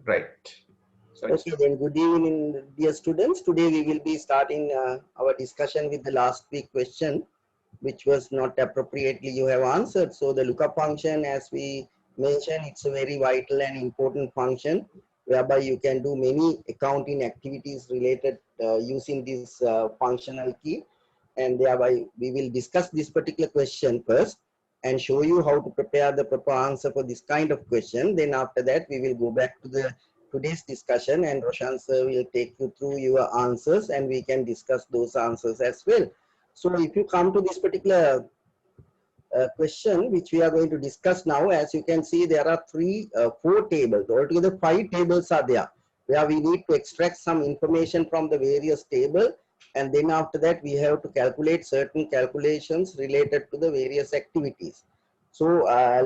Right. Sorry. Okay, then good evening, dear students. Today we will be starting our discussion with the last week question, which was not appropriately you have answered. So the lookup function, as we mentioned, it's a very vital and important function whereby you can do many accounting activities related using this functional key. And thereby we will discuss this particular question first and show you how to prepare the proper answer for this kind of question. Then after that, we will go back to the today's discussion and Roshan sir will take you through your answers and we can discuss those answers as well. So if you come to this particular question which we are going to discuss now, as you can see, there are four tables. Altogether 5 tables are there where we need to extract some information from the various tables, and then after that we have to calculate certain calculations related to the various activities. So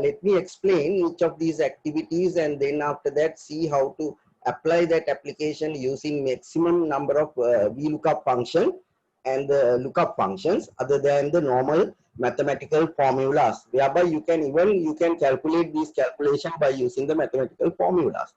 let me explain each of these activities and then after that see how to apply that application using maximum number of Vlookup function and the lookup functions other than the normal mathematical formulas, whereby you can calculate these calculations by using the mathematical formulas,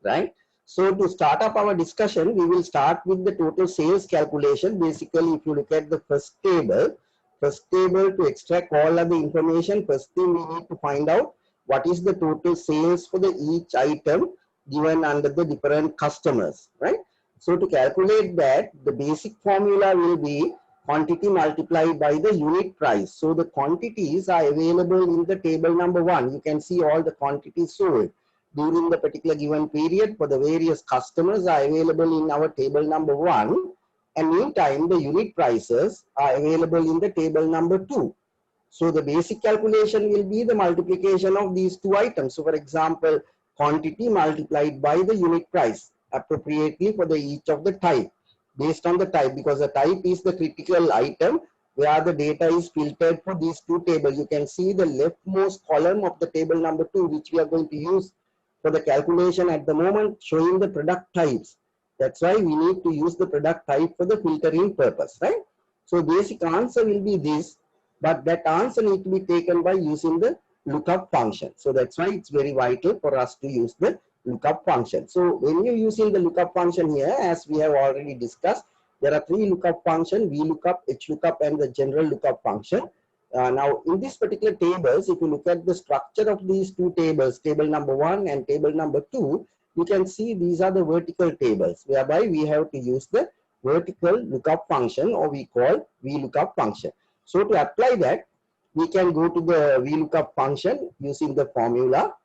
right? So to start up our discussion, we will start with the total sales calculation. Basically, if you look at the first table to extract all of the information, first thing we need to find out what is the total sales for the each item given under the different customers, right? So to calculate that, the basic formula will be quantity multiplied by the unit price. So the quantities are available in the table number 1. You can see all the quantities sold during the particular given period for the various customers are available in our table number 1. And meantime, the unit prices are available in the table number 2. So the basic calculation will be the multiplication of these two items. So for example, quantity multiplied by the unit price appropriately for the each of the type, based on the type, because the type is the critical item where the data is filtered for these two tables. You can see the leftmost column of the table number 2, which we are going to use for the calculation at the moment, showing the product types. That's why we need to use the product type for the filtering purpose, right? So basic answer will be this, but that answer needs to be taken by using the lookup function. So that's why it's very vital for us to use the lookup function. So when you're using the lookup function here, as we have already discussed, there are 3 lookup functions: Vlookup, HLOOKUP, and the general lookup function. Now in this particular tables, if you look at the structure of these two tables, table number 1 and table number 2, you can see these are the vertical tables whereby we have to use the vertical lookup function, or we call Vlookup function. So to apply that, we can go to the Vlookup function using the formula,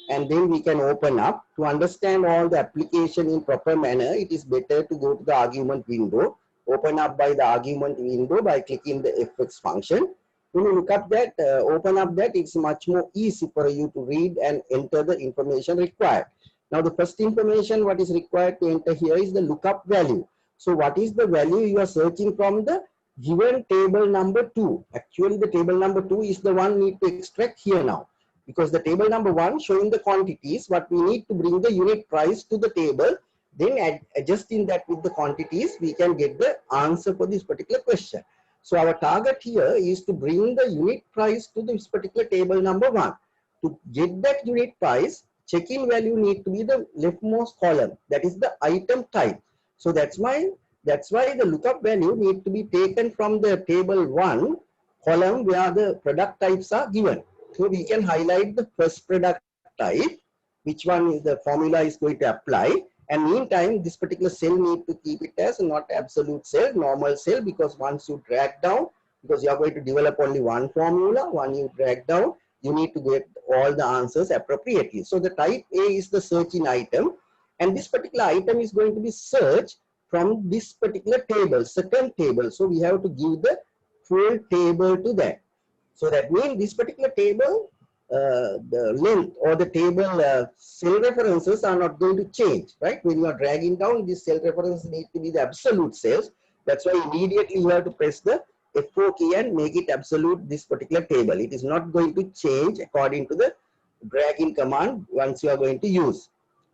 and then we can open up. To understand all the application in proper manner, it is better to go to the argument window. Open up by the argument window by clicking the fx function. When you look at that, open up that, it's much more easy for you to read and enter the information required. Now the first information what is required to enter here is the lookup value. So what is the value you are searching from the given table number 2? Actually the table number 2 is the one need to extract here now, because the table number 1 showing the quantities, but we need to bring the unit price to the table, then adjusting that with the quantities, we can get the answer for this particular question. So our target here is to bring the unit price to this particular table number 1. To get that unit price, check-in value need to be the leftmost column, that is the item type. So that's why the lookup value need to be taken from the table 1 column where the product types are given. So we can highlight the first product type, which one is the formula is going to apply. And meantime, this particular cell need to keep it as not absolute cell, normal cell, because once you drag down, because you are going to develop only one formula, when you drag down, you need to get all the answers appropriately. So the type A is the search-in item, and this particular item is going to be searched from this particular table, second table. So we have to give the full table to that. So that means this particular table, the length or the table cell references are not going to change, right? When you are dragging down, these cell references need to be the absolute cells. That's why immediately you have to press the F4 key and make it absolute, this particular table. It is not going to change according to the dragging command once you are going to use.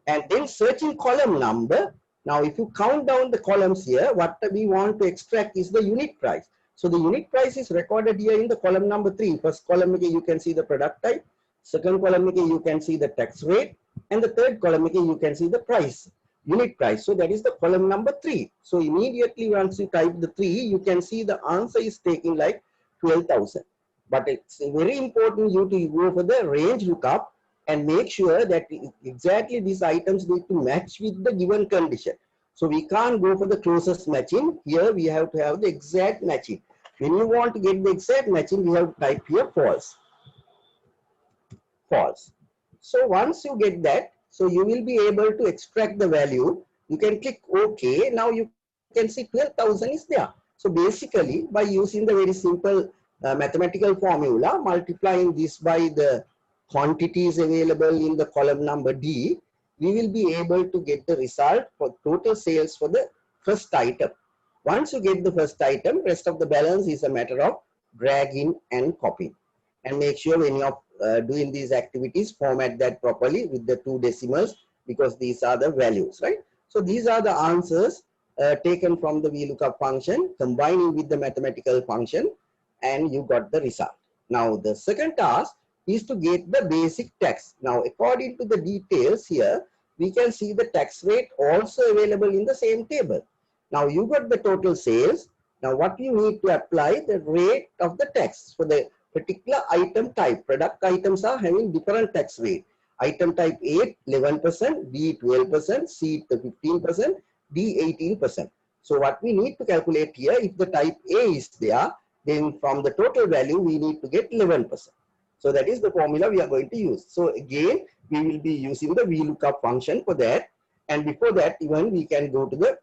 And then searching column number. Now if you count down the columns here, what we want to extract is the unit price. So the unit price is recorded here in the column number 3. First column, you can see the product type. Second column you can see the tax rate, and the third column you can see the price, unit price. So that is the column number 3. So immediately once you type the 3, you can see the answer is taking like 12,000. But it's very important you to go for the range lookup and make sure that exactly these items need to match with the given condition. So we can't go for the closest matching. Here we have to have the exact matching. When you want to get the exact matching, we have to type here false. False. So once you get that, so you will be able to extract the value. You can click OK. Now you can see 12,000 is there. So basically, by using the very simple mathematical formula, multiplying this by the quantities available in the column number D, we will be able to get the result for total sales for the first item. Once you get the first item, rest of the balance is a matter of dragging and copying. And make sure when you are doing these activities, format that properly with the 2 decimals, because these are the values, right? So these are the answers taken from the Vlookup function, combining with the mathematical function, and you got the result. Now the second task is to get the basic tax. Now according to the details here, we can see the tax rate also available in the same table. Now you got the total sales. Now what you need to apply the rate of the tax for the particular item type. Product items are having different tax rate. Item type A 11%, B 12%, C 15%, D 18%. So what we need to calculate here, if the type A is there, then from the total value we need to get 11%. So that is the formula we are going to use. So again, we will be using the Vlookup function for that. And before that, even we can go to the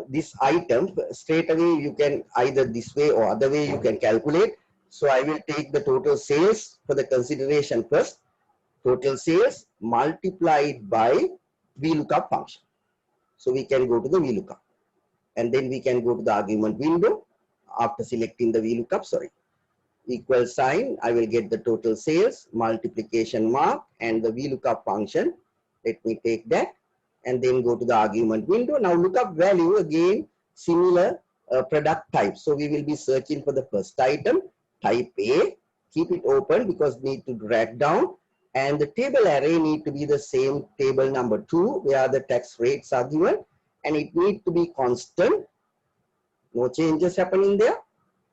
this item straight away. You can either this way or other way you can calculate. So I will take the total sales for the consideration first. Total sales multiplied by Vlookup function. So we can go to the Vlookup, and then we can go to the argument window after selecting the Vlookup. Equal sign. I will get the total sales, multiplication mark, and the Vlookup function. Let me take that. And then go to the argument window. Now lookup value, again similar product type. So we will be searching for the first item, type A. Keep it open because need to drag down. And the table array need to be the same table number 2, where the tax rates are given. And it need to be constant. No changes happening there.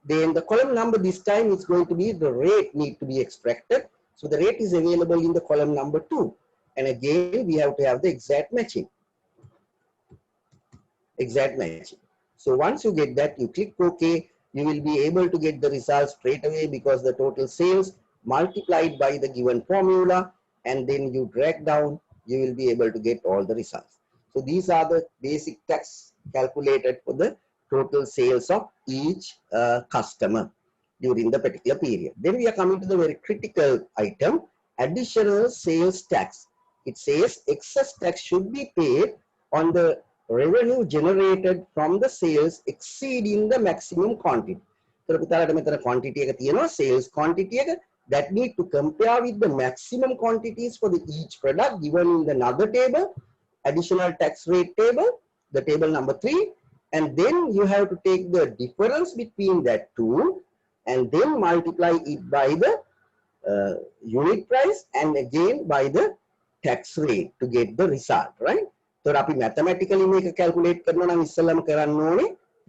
Then the column number this time is going to be the rate need to be extracted. So the rate is available in the column number 2. And again, we have to have the exact matching. Exact matching. So once you get that, you click OK. You will be able to get the results straight away because the total sales multiplied by the given formula, and then you drag down, you will be able to get all the results. So these are the basic tax calculated for the total sales of each customer during the particular period. Then we are coming to the very critical item, additional sales tax. It says excess tax should be paid on the revenue generated from the sales exceeding the maximum quantity. So quantity sales quantity that need to compare with the maximum quantities for the each product given in the another table, additional tax rate table, the table number 3, and then you have to take the difference between that two and then multiply it by the unit price and again by the tax rate to get the result, right? So අපි mathematically මේක calculate කරනවා නම් ඉස්සෙල්ලාම කරන්න ඕනේ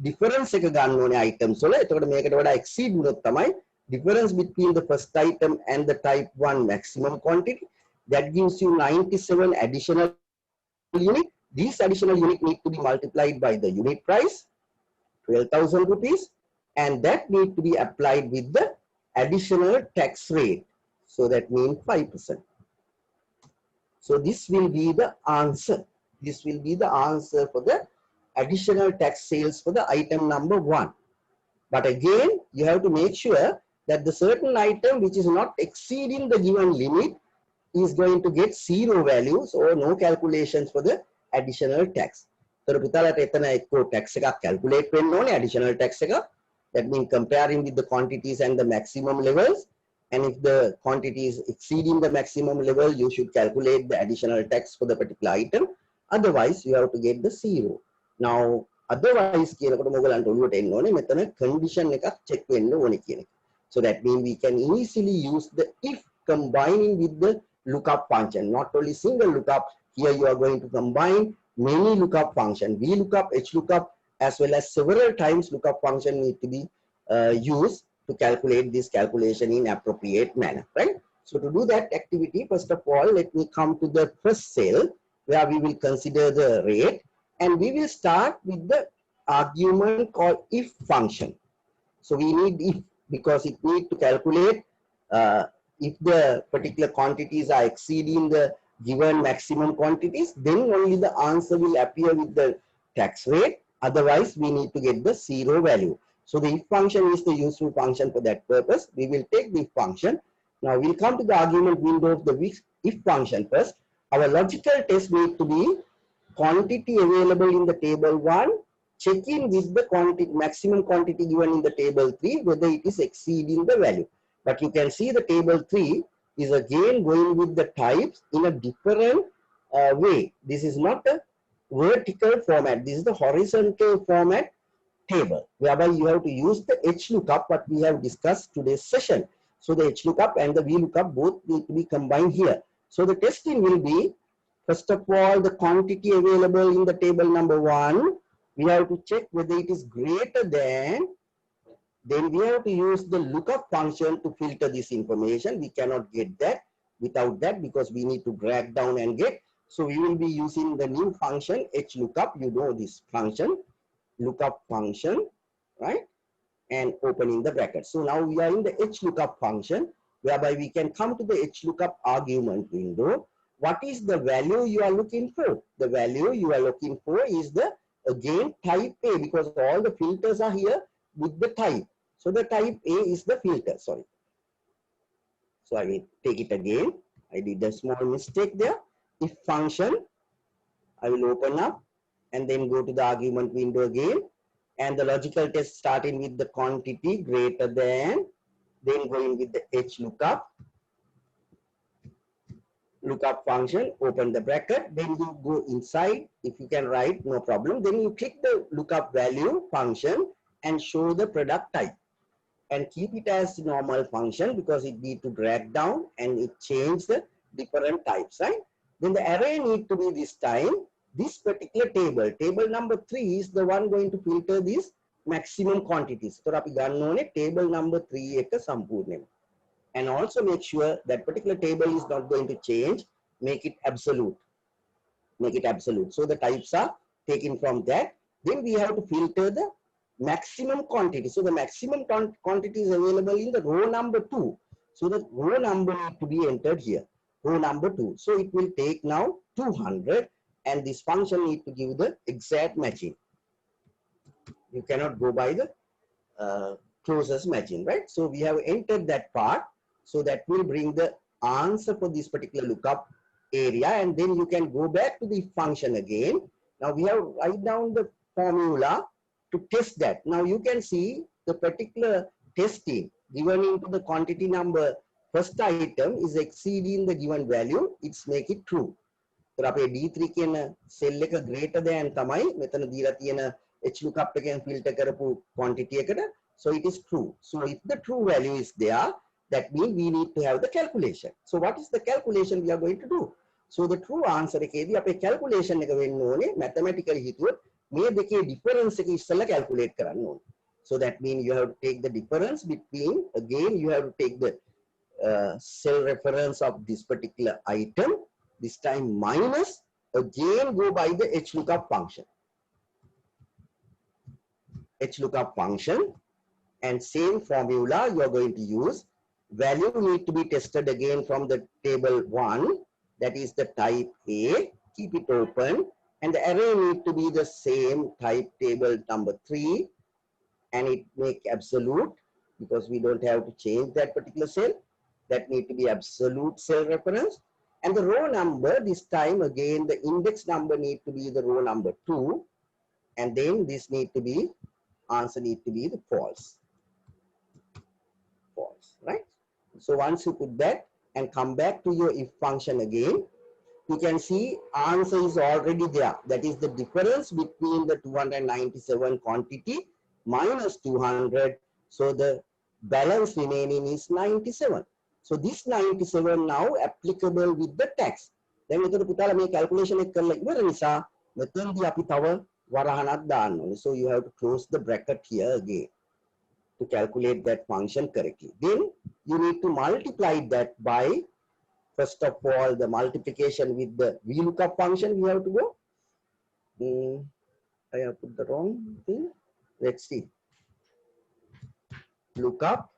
difference එක ගන්න ඕනේ items වල. එතකොට මේකට වඩා exceed වුණොත් තමයි difference between the first item and the type 1 maximum quantity. That gives you 97 additional unit. These additional unit need to be multiplied by the unit price, 12,000 rupees, and that need to be applied with the additional tax rate. So that means 5%. So this will be the answer. This will be the answer for the additional tax sales for the item number 1. But again, you have to make sure that the certain item which is not exceeding the given limit is going to get 0 values or no calculations for the additional tax. So tax calculate additional tax. That means comparing with the quantities and the maximum levels. And if the quantity is exceeding the maximum level, you should calculate the additional tax for the particular item. Otherwise, you have to get the 0. Now, otherwise, condition check. So that means we can easily use the if combining with the lookup function. Not only single lookup, here you are going to combine many lookup function, Vlookup, HLOOKUP, as well as several times lookup function need to be used to calculate this calculation in appropriate manner, right? So to do that activity, first of all, let me come to the first cell where we will consider the rate, and we will start with the argument called if function. So we need if because it needs to calculate if the particular quantities are exceeding the given maximum quantities, then only the answer will appear with the tax rate. Otherwise, we need to get the zero value. So the if function is the useful function for that purpose. We will take the if function. Now we'll come to the argument window of the if function first. Our logical test needs to be quantity available in the table 1, check in with the quantity, maximum quantity given in the table 3, whether it is exceeding the value. But you can see the table 3 is again going with the types in a different way. This is not a vertical format. This is the horizontal format table, whereby you have to use the HLOOKUP, what we have discussed today's session. So the HLOOKUP and the Vlookup both need to be combined here. So the testing will be, first of all, the quantity available in the table number 1. We have to check whether it is greater than, then we have to use the lookup function to filter this information. We cannot get that without that because we need to drag down and get. So we will be using the new function HLOOKUP. You know this function, lookup function, right? And opening the bracket. So now we are in the HLOOKUP function, whereby we can come to the HLOOKUP argument window. What is the value you are looking for? The value you are looking for is the, again, type A, because all the filters are here with the type. So the type A is the filter, sorry. So I will take it again. I did a small mistake there. If function, I will open up and then go to the argument window again. And the logical test starting with the quantity greater than, then going with the HLOOKUP. Lookup function, open the bracket, then you go inside. If you can write, no problem. Then you click the lookup value function and show the product type. And keep it as normal function because it need to drag down and it change the different types, right? Then the array need to be this time, this particular table, table number 3 is the one going to filter these maximum quantities. So api ganna one table number 3 එක සම්පූර්ණයෙන්ම. And also make sure that particular table is not going to change. Make it absolute. Make it absolute. So the types are taken from that. Then we have to filter the maximum quantity. So the maximum quantity is available in the row number 2. So the row number need to be entered here. Row number 2. So it will take now 200, and this function need to give the exact matching. You cannot go by the closest matching, right? So we have entered that part. So that will bring the answer for this particular lookup area, and then you can go back to the function again. Now we have write down the formula to test that. Now you can see the particular testing given into the quantity number first item is exceeding the given value. It's make it true. So අපේ D3 කියන cell එක greater than තමයි මෙතන දීලා තියෙන HLOOKUP එකෙන් filter කරපු quantity එකට. So it is true. So if the true value is there, that means we need to have the calculation. So what is the calculation we are going to do? So the true answer එකේදී අපේ calculation එක වෙන්න ඕනේ mathematically හිතුවොත් මේ දෙකේ difference එක ඉස්සෙල්ලා calculate කරන්න ඕනේ. So that means you have to take the difference between, again you have to take the cell reference of this particular item, this time minus, again go by the HLOOKUP function. HLOOKUP function, and same formula you are going to use. Value need to be tested again from the table 1, that is the type A, keep it open, and the array need to be the same type table number 3, and it make absolute because we don't have to change that particular cell. That need to be absolute cell reference. And the row number, this time again the index number need to be the row number 2, and then this need to be, answer need to be the false. False, right? So once you put that and come back to your if function again, you can see answer is already there. That is the difference between the 297 quantity minus 200. So the balance remaining is 97. So this 97 now applicable with the tax. Then මෙතන පුතාලා මේ calculation එක කරලා ඉවර නිසා මෙතනදී අපි තව වරහණක් දාන්න ඕනේ. So you have to close the bracket here again to calculate that function correctly. Then you need to multiply that by, first of all, the multiplication with the Vlookup function. We have to go. I have put the wrong thing. Let's see. Lookup.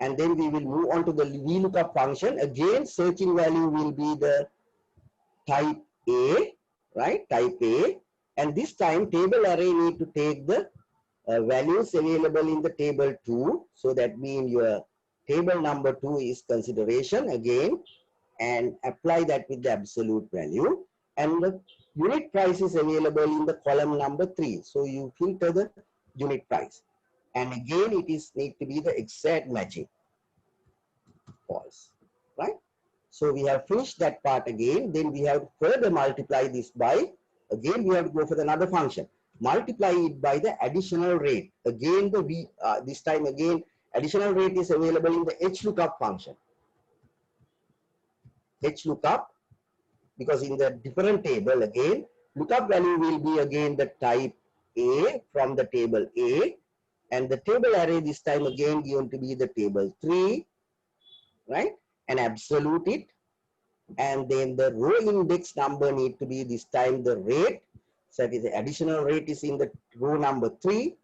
And then we will move on to the Vlookup function. Again, searching value will be the type A, right? Type A. And this time, table array need to take the values available in the table 2. So that means your table number 2 is consideration again, and apply that with the absolute value. And the unit price is available in the column number 3. So you filter the unit price. And again, it is need to be the exact matching. False, right? So we have finished that part again. Then we have to further multiply this by, again, we have to go for another function. Multiply it by the additional rate. Again, this time again, additional rate is available in the HLOOKUP function. HLOOKUP, because in the different table again, lookup value will be again the type A from the table A, and the table array this time again given to be the table 3, right? And absolute it, and then the row index number need to be this time the rate. So that is the additional rate is in the row number 3,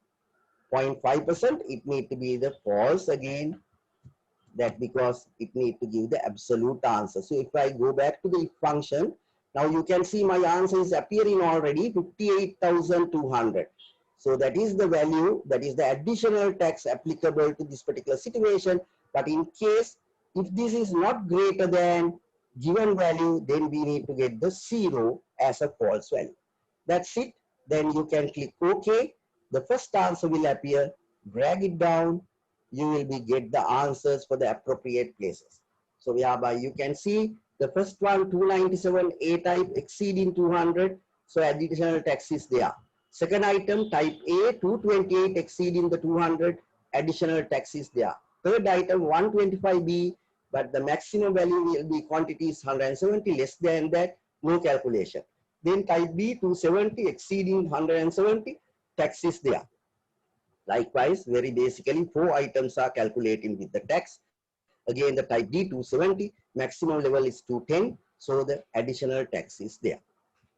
0.5%. It need to be the false again. That because it need to give the absolute answer. So if I go back to the if function, now you can see my answer is appearing already 58,200. So that is the value, that is the additional tax applicable to this particular situation. But in case if this is not greater than given value, then we need to get the 0 as a false value. That's it. Then you can click OK. The first answer will appear. Drag it down. You will get the answers for the appropriate places. So hereby you can see the first one 297 A type exceeding 200. So additional tax is there. Second item type A 228 exceeding the 200. Additional tax is there. Third item 125B, but the maximum value will be quantity is 170, less than that, no calculation. Then type B 270 exceeding 170, tax is there. Likewise, very basically 4 items are calculating with the tax. Again, the type D 270, maximum level is 210, so the additional tax is there.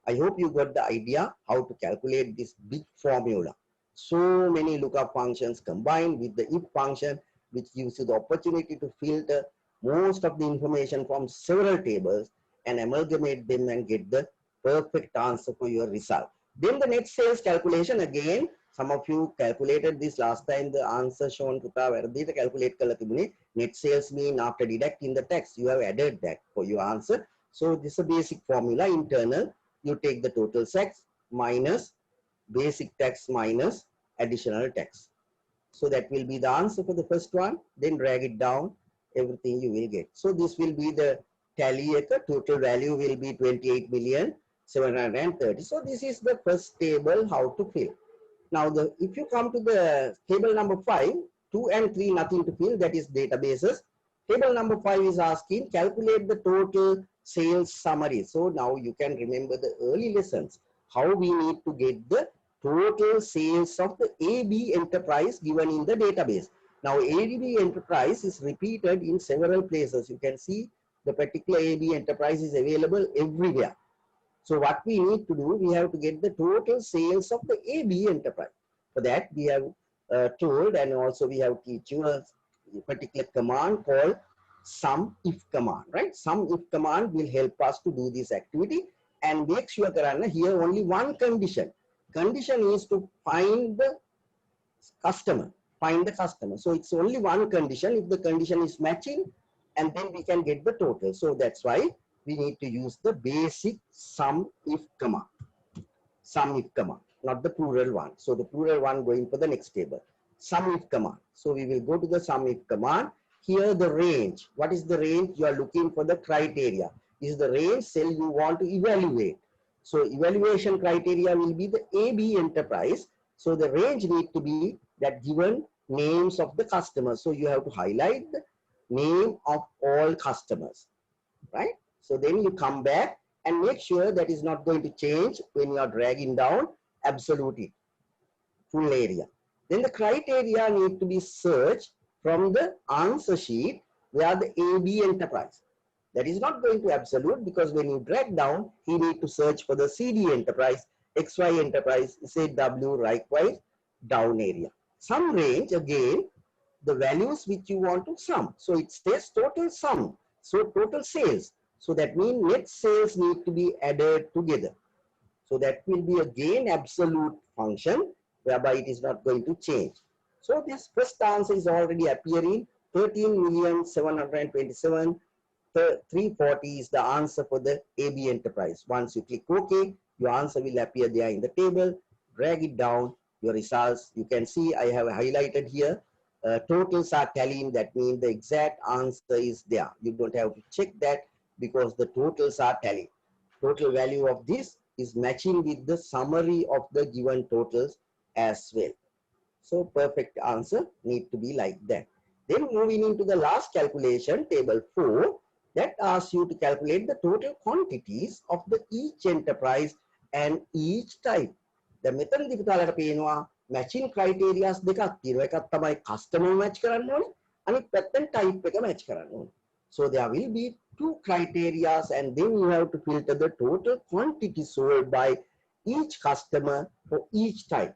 I hope you got the idea how to calculate this big formula. So many lookup functions combined with the if function, which gives you the opportunity to filter most of the information from several tables and amalgamate them and get the perfect answer for your result. Then the net sales calculation again. Some of you calculated this last time. The answer shown puta වැරදිට calculate කළා තිබුණේ. Net sales mean after deducting the tax, you have added that for your answer. So this is a basic formula. Internal, you take the total tax minus basic tax minus additional tax. So that will be the answer for the first one. Then drag it down. Everything you will get. So this will be the tally. Total value will be 28,730,000. So this is the first table how to fill. Now, if you come to the table number 5, 2 and 3 nothing to fill, that is databases. Table number 5 is asking calculate the total sales summary. So now you can remember the early lessons, how we need to get the total sales of the AB enterprise given in the database. Now AB enterprise is repeated in several places. You can see the particular AB enterprise is available everywhere. So what we need to do, we have to get the total sales of the AB enterprise. For that, we have told, and also we have teach you a particular command called sum if command, right? Sum if command will help us to do this activity and make sure that here only one condition. Condition is to find the customer, So it's only one condition. If the condition is matching, and then we can get the total. So that's why we need to use the basic sum if command. Sum if command, not the plural one. So the plural one going for the next table. Sum if command. So we will go to the sum if command. Here the range. What is the range? You are looking for the criteria. Is the range cell you want to evaluate. So evaluation criteria will be the AB enterprise. So the range need to be that given names of the customers. So you have to highlight the name of all customers, right? So then you come back and make sure that is not going to change when you are dragging down absolute full area. Then the criteria need to be searched from the answer sheet where the AB enterprise. That is not going to absolute, because when you drag down, he need to search for the CD enterprise, XY enterprise, ZW, likewise down area. Sum range, again, the values which you want to sum. So it says total sum, so total sales. So that means net sales need to be added together. So that will be again absolute function, whereby it is not going to change. So this first answer is already appearing. 13,727,340 is the answer for the AB enterprise. Once you click OK, your answer will appear there in the table. Drag it down, your results. You can see I have highlighted here. Totals are tallying. That means the exact answer is there. You don't have to check that, because the totals are tallying. Total value of this is matching with the summary of the given totals as well. So perfect answer need to be like that. Then moving into the last calculation, table 4, that asks you to calculate the total quantities of the each enterprise and each type. The method දිවිතාලට පේනවා matching criteria දෙකක් තියෙනවා. එකක් තමයි customer match කරන්න ඕනේ, අනිත් පැත්තෙන් type එක match කරන්න ඕනේ. So there will be two criteria, and then you have to filter the total quantity sold by each customer for each type.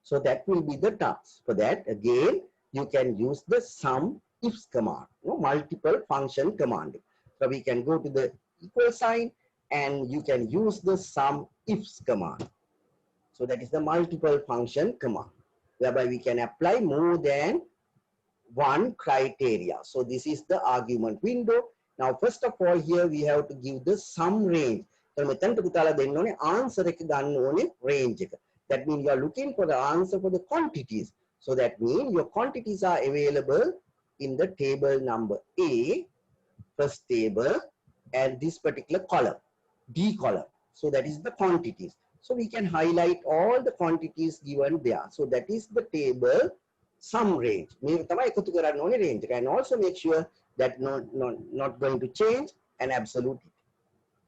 So that will be the task. For that, again, you can use the sum ifs command, multiple function command. So we can go to the equal sign and you can use the sum ifs command. So that is the multiple function command, whereby we can apply more than one criteria. So this is the argument window. Now, first of all, here we have to give the sum range. So මෙතනට පුතාලා දෙන්න ඕනේ answer එක ගන්න ඕනේ range එක. That means you are looking for the answer for the quantities. So that means your quantities are available in the table number A, first table, and this particular column, D column. So that is the quantities. So we can highlight all the quantities given there. So that is the table sum range. Range. And also make sure that not going to change an absolute.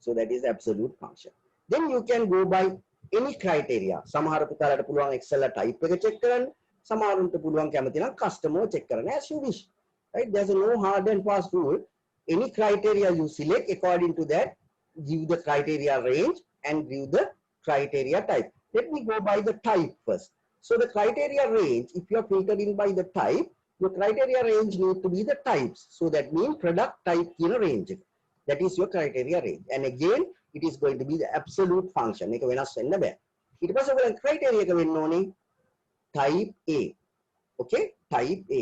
So that is absolute function. Then you can go by any criteria. සමහර පුතාලට පුළුවන් Excel type එක check කරන්න. සමහරුන්ට පුළුවන් කැමති නම් customer check කරන්න, as you wish. Right? There's no hard and fast rule. Any criteria you select, according to that, give the criteria range and give the criteria type. Let me go by the type first. So the criteria range, if you are filtering by the type, your criteria range need to be the types. So that means product type in a range. That is your criteria range. And again, it is going to be the absolute function. එක වෙනස් වෙන්න බෑ. ඊට පස්සේ ඔයගොල්ලන් criteria එක වෙන්න ඕනේ type A. Okay, type A.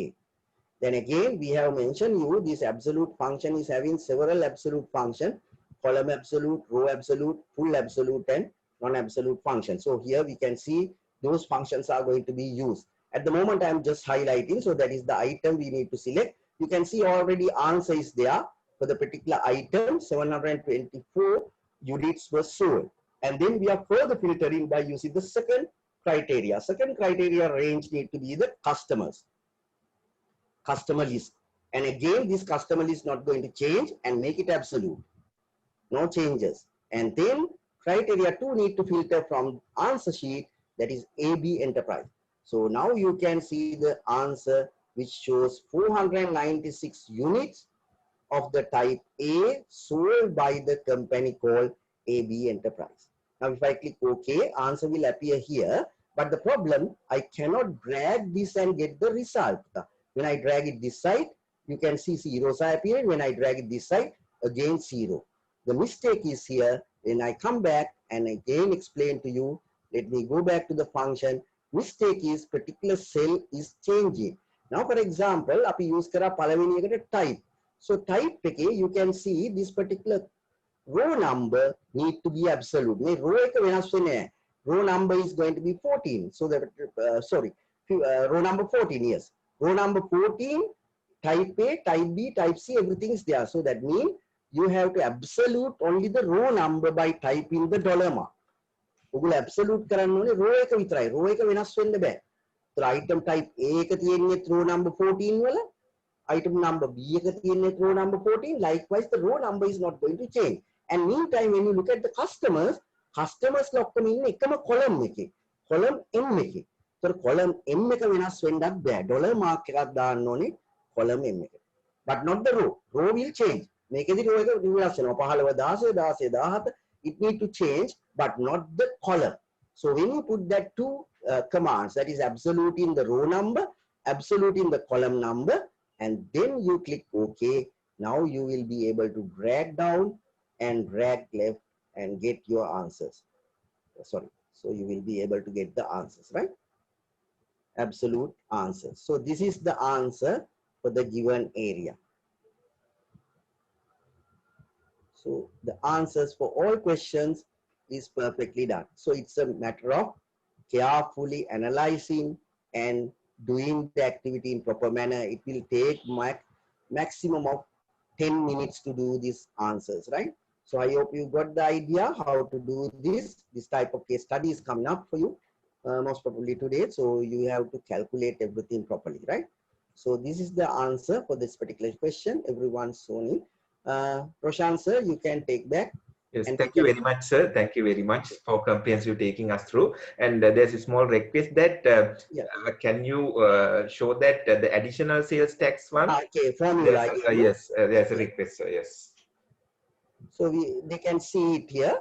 Then again, we have mentioned you this absolute function is having several absolute function, column absolute, row absolute, full absolute, and non-absolute function. So here we can see those functions are going to be used. At the moment, I am just highlighting. So that is the item we need to select. You can see already answer is there for the particular item. 724 units were sold. And then we are further filtering by using the second criteria. Second criteria range need to be the customers. Customer list. And again, this customer list not going to change and make it absolute. No changes. And then criteria 2 need to filter from answer sheet, that is AB enterprise. So now you can see the answer which shows 496 units of the type A sold by the company called AB enterprise. Now if I click OK, answer will appear here. But the problem, I cannot drag this and get the result. When I drag it this side, you can see zeros are appearing. When I drag it this side, again 0. The mistake is here. When I come back and again explain to you, let me go back to the function. Mistake is particular cell is changing. Now for example, අපි use කර පළවෙනි එකට type. So type එකේ you can see this particular row number need to be absolute. මේ row එක වෙනස් වෙන්නේ නැහැ. Row number is going to be 14. So that row number 14, yes. Row number 14, type A, type B, type C, everything is there. So that means you have to absolute only the row number by typing the dollar mark. ඔගොල්ලෝ absolute කරන්න ඕනේ row එක විතරයි. row එක වෙනස් වෙන්න බෑ. So item type A එක තියෙන්නේ row number 14 වල. Item number B එක තියෙන්නේ row number 14. Likewise, the row number is not going to change. And meantime, when you look at the customers ලා ඔක්කොම ඉන්නේ එකම column එකේ. Column M එකේ. So column M එක වෙනස් වෙන්නත් බෑ. dollar mark එකක් දාන්න ඕනේ column M එකට. But not the row. Row will change. මේකෙදි row එක වෙනස් වෙනවා. 15 16 16 17 it need to change, but not the column. So when you put that two commands, that is absolute in the row number, absolute in the column number, and then you click OK, now you will be able to drag down and drag left and get your answers. Sorry, so you will be able to get the answers, right? Absolute answers. So this is the answer for the given area. So the answers for all questions is perfectly done. So it's a matter of carefully analyzing and doing the activity in proper manner. It will take maximum of 10 minutes to do these answers, right? So I hope you got the idea how to do this. This type of case study is coming up for you most probably today. So you have to calculate everything properly, right? So this is the answer for this particular question. Everyone's shown it. Prashant sir, you can take back. Yes, thank you very much, sir. Thank you very much for comprehensive taking us through. And there's a small request that can you show that the additional sales tax one? Okay, formula. Yes, there's a request, sir. Yes. So they can see it here.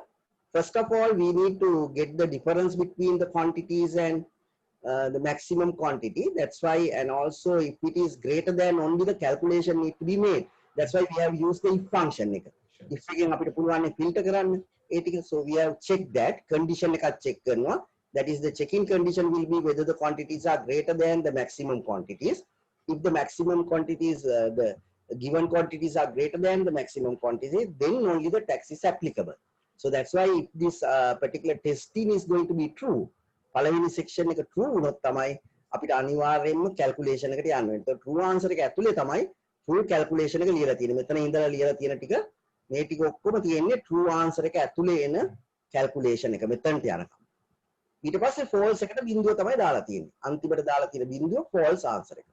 First of all, we need to get the difference between the quantities and the maximum quantity. That's why, and also if it is greater than, only the calculation need to be made. That's why we have used the if function. If again filter karanna, so we have checked that condition check karna. That is, the checking condition will be whether the quantities are greater than the maximum quantities. If the maximum quantities, the given quantities are greater than the maximum quantities, then only the tax is applicable. So that's why if this particular testing is going to be true, පළවෙනි section එක true වුණොත් තමයි අපිට අනිවාර්යයෙන්ම calculation එකට යන්න වෙන්නේ. તો true answer එක ඇතුලේ තමයි full calculation එක ලියලා තියෙන්නේ. මෙතන ඉඳලා ලියලා තියෙන ටික මේ ටික ඔක්කොම තියෙන්නේ true answer එක ඇතුලේ එන calculation එක මෙතනට යනකම්. ඊට පස්සේ false එකට බිඳුව තමයි දාලා තියෙන්නේ. අන්තිමට දාලා තියෙන බිඳුව false answer එක.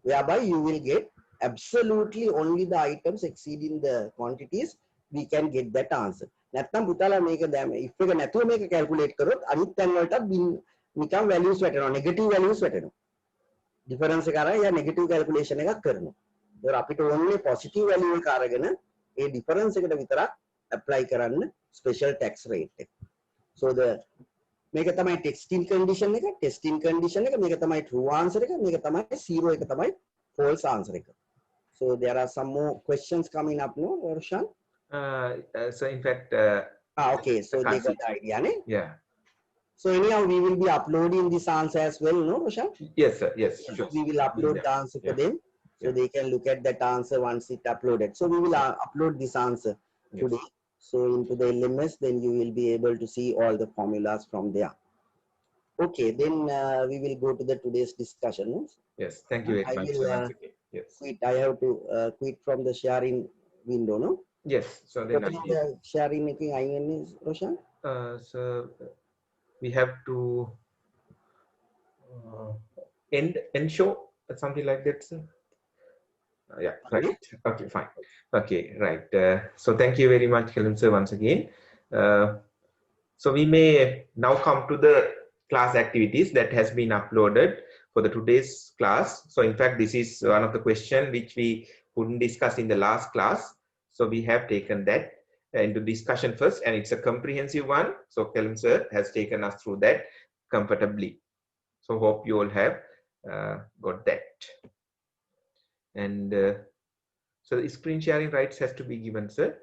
Whereby you will get absolutely only the items exceeding the quantities, we can get that answer. නැත්නම් පුතාලා මේක දැන් if එක නැතුව මේක calculate කරොත් අනිත් තැන් වලට නිකන් values වැටෙනවා, negative values වැටෙනවා. difference එක අරන් යා negative calculation එකක් කරනවා. ඒතර අපිට ඕනේ positive value එක අරගෙන ඒ difference එකට විතරක් apply කරන්න special tax rate එක. So the මේක තමයි testing condition එක, testing condition එක, මේක තමයි true answer එක, මේක තමයි zero එක තමයි false answer එක. So there are some more questions coming up, no, Roshan? So in fact, okay, so they got the idea, ne? Yeah. So anyhow, we will be uploading this answer as well, no, Roshan? Yes, sir. Yes, sure. We will upload the answer for them, so they can look at that answer once it uploaded. So we will upload this answer today. So into the LMS, then you will be able to see all the formulas from there. Okay, then we will go to the today's discussion. No? Yes, thank you very much. Yes. Quit. I have to quit from the sharing window, no? Yes. So then sharing making is Roshan? So we have to end show something like that, sir. Yeah, right. Okay, fine. Okay, right. So thank you very much, Helen sir, once again. So we may now come to the class activities that has been uploaded for the today's class. So in fact, this is one of the questions which we couldn't discuss in the last class. So we have taken that into discussion first, and it's a comprehensive one. So Helen sir has taken us through that comfortably. So hope you all have got that. And so the screen sharing rights has to be given, sir.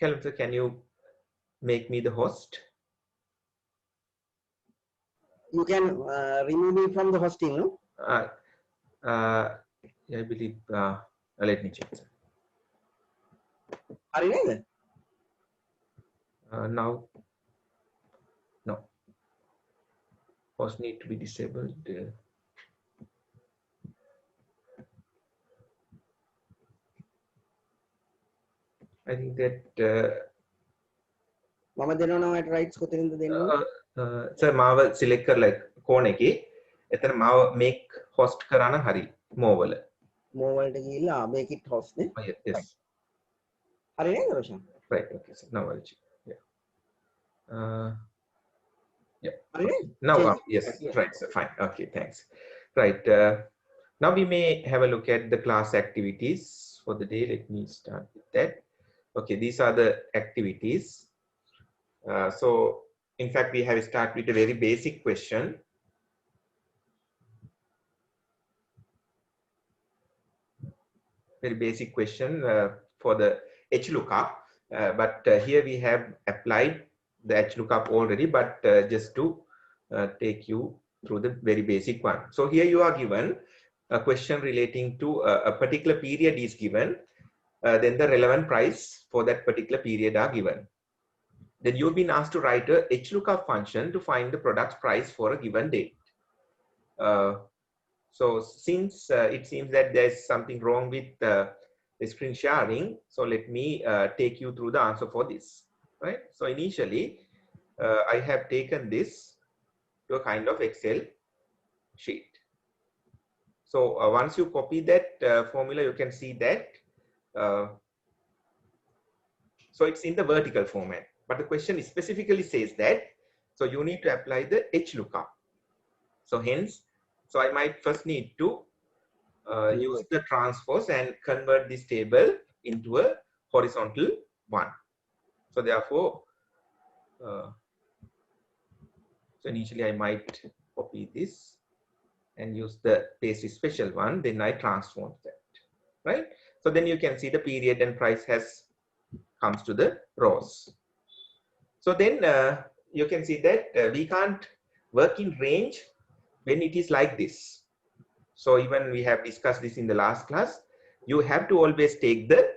Helen sir, can you make me the host? You can remove me from the hosting, no? I believe. Let me check, sir. Are you there? Now, no. Host need to be disabled. I think that. Mama, they don't know at rights. sir මාව select කරලා කෝණ එකේ එතන මාව make host කරා නම් හරි more වල. more වලට ගිහිල්ලා make it host නේ. Oh, yes. හරි නේද Roshan? Right. Okay. So now I'll check. Yeah. Yeah. හරි නේද? Now yes. Right. So fine. Okay. Thanks. Right. Now we may have a look at the class activities for the day. Let me start with that. Okay. These are the activities. So in fact, we have started with a very basic question. Very basic question for the HLOOKUP, but here we have applied the HLOOKUP already, but just to take you through the very basic one. So here you are given a question relating to a particular period is given, then the relevant price for that particular period are given. Then you've been asked to write a HLOOKUP function to find the product's price for a given date. So since it seems that there's something wrong with the screen sharing, so let me take you through the answer for this, right? So initially, I have taken this to a kind of Excel sheet. So once you copy that formula, you can see that. So it's in the vertical format, but the question specifically says that, so you need to apply the HLOOKUP. So hence, so I might first need to use the transpose and convert this table into a horizontal one. So therefore, so initially I might copy this and use the paste special one, then I transform that, right? So then you can see the period and price has comes to the rows. So then you can see that we can't work in range when it is like this. So even we have discussed this in the last class, you have to always take the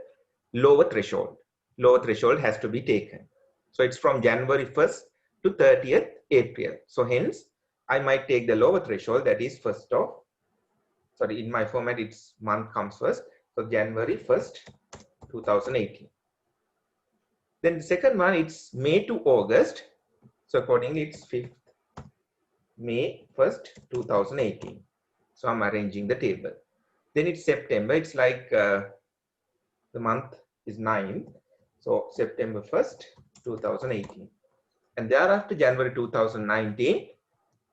lower threshold. Lower threshold has to be taken. So it's from January 1st to 30th April. So hence, I might take the lower threshold, that is first of, sorry, in my format, it's month comes first. So January 1st, 2018. Then the second one, it's May to August. So accordingly, it's 5th May 1st, 2018. So I'm arranging the table. Then it's September. It's like the month is 9. So September 1st, 2018. And thereafter January 2019.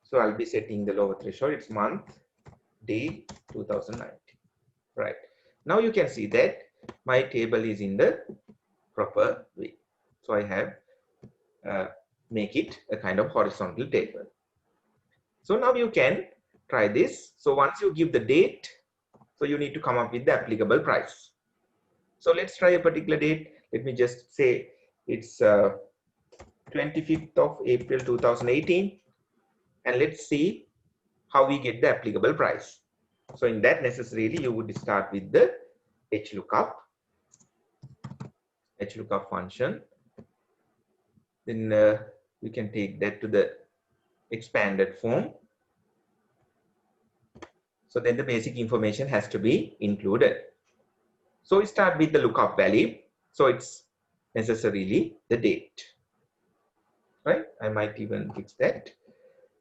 So I'll be setting the lower threshold. It's month, day 2019. Right. Now you can see that my table is in the proper way. So I have make it a kind of horizontal table. So now you can try this. So once you give the date, so you need to come up with the applicable price. So let's try a particular date. Let me just say it's 25th of April 2018, and let's see how we get the applicable price. So in that, necessarily you would start with the HLOOKUp function. Then we can take that to the expanded form. So then the basic information has to be included. So we start with the lookup value. So it's necessarily the date, right? I might even fix that.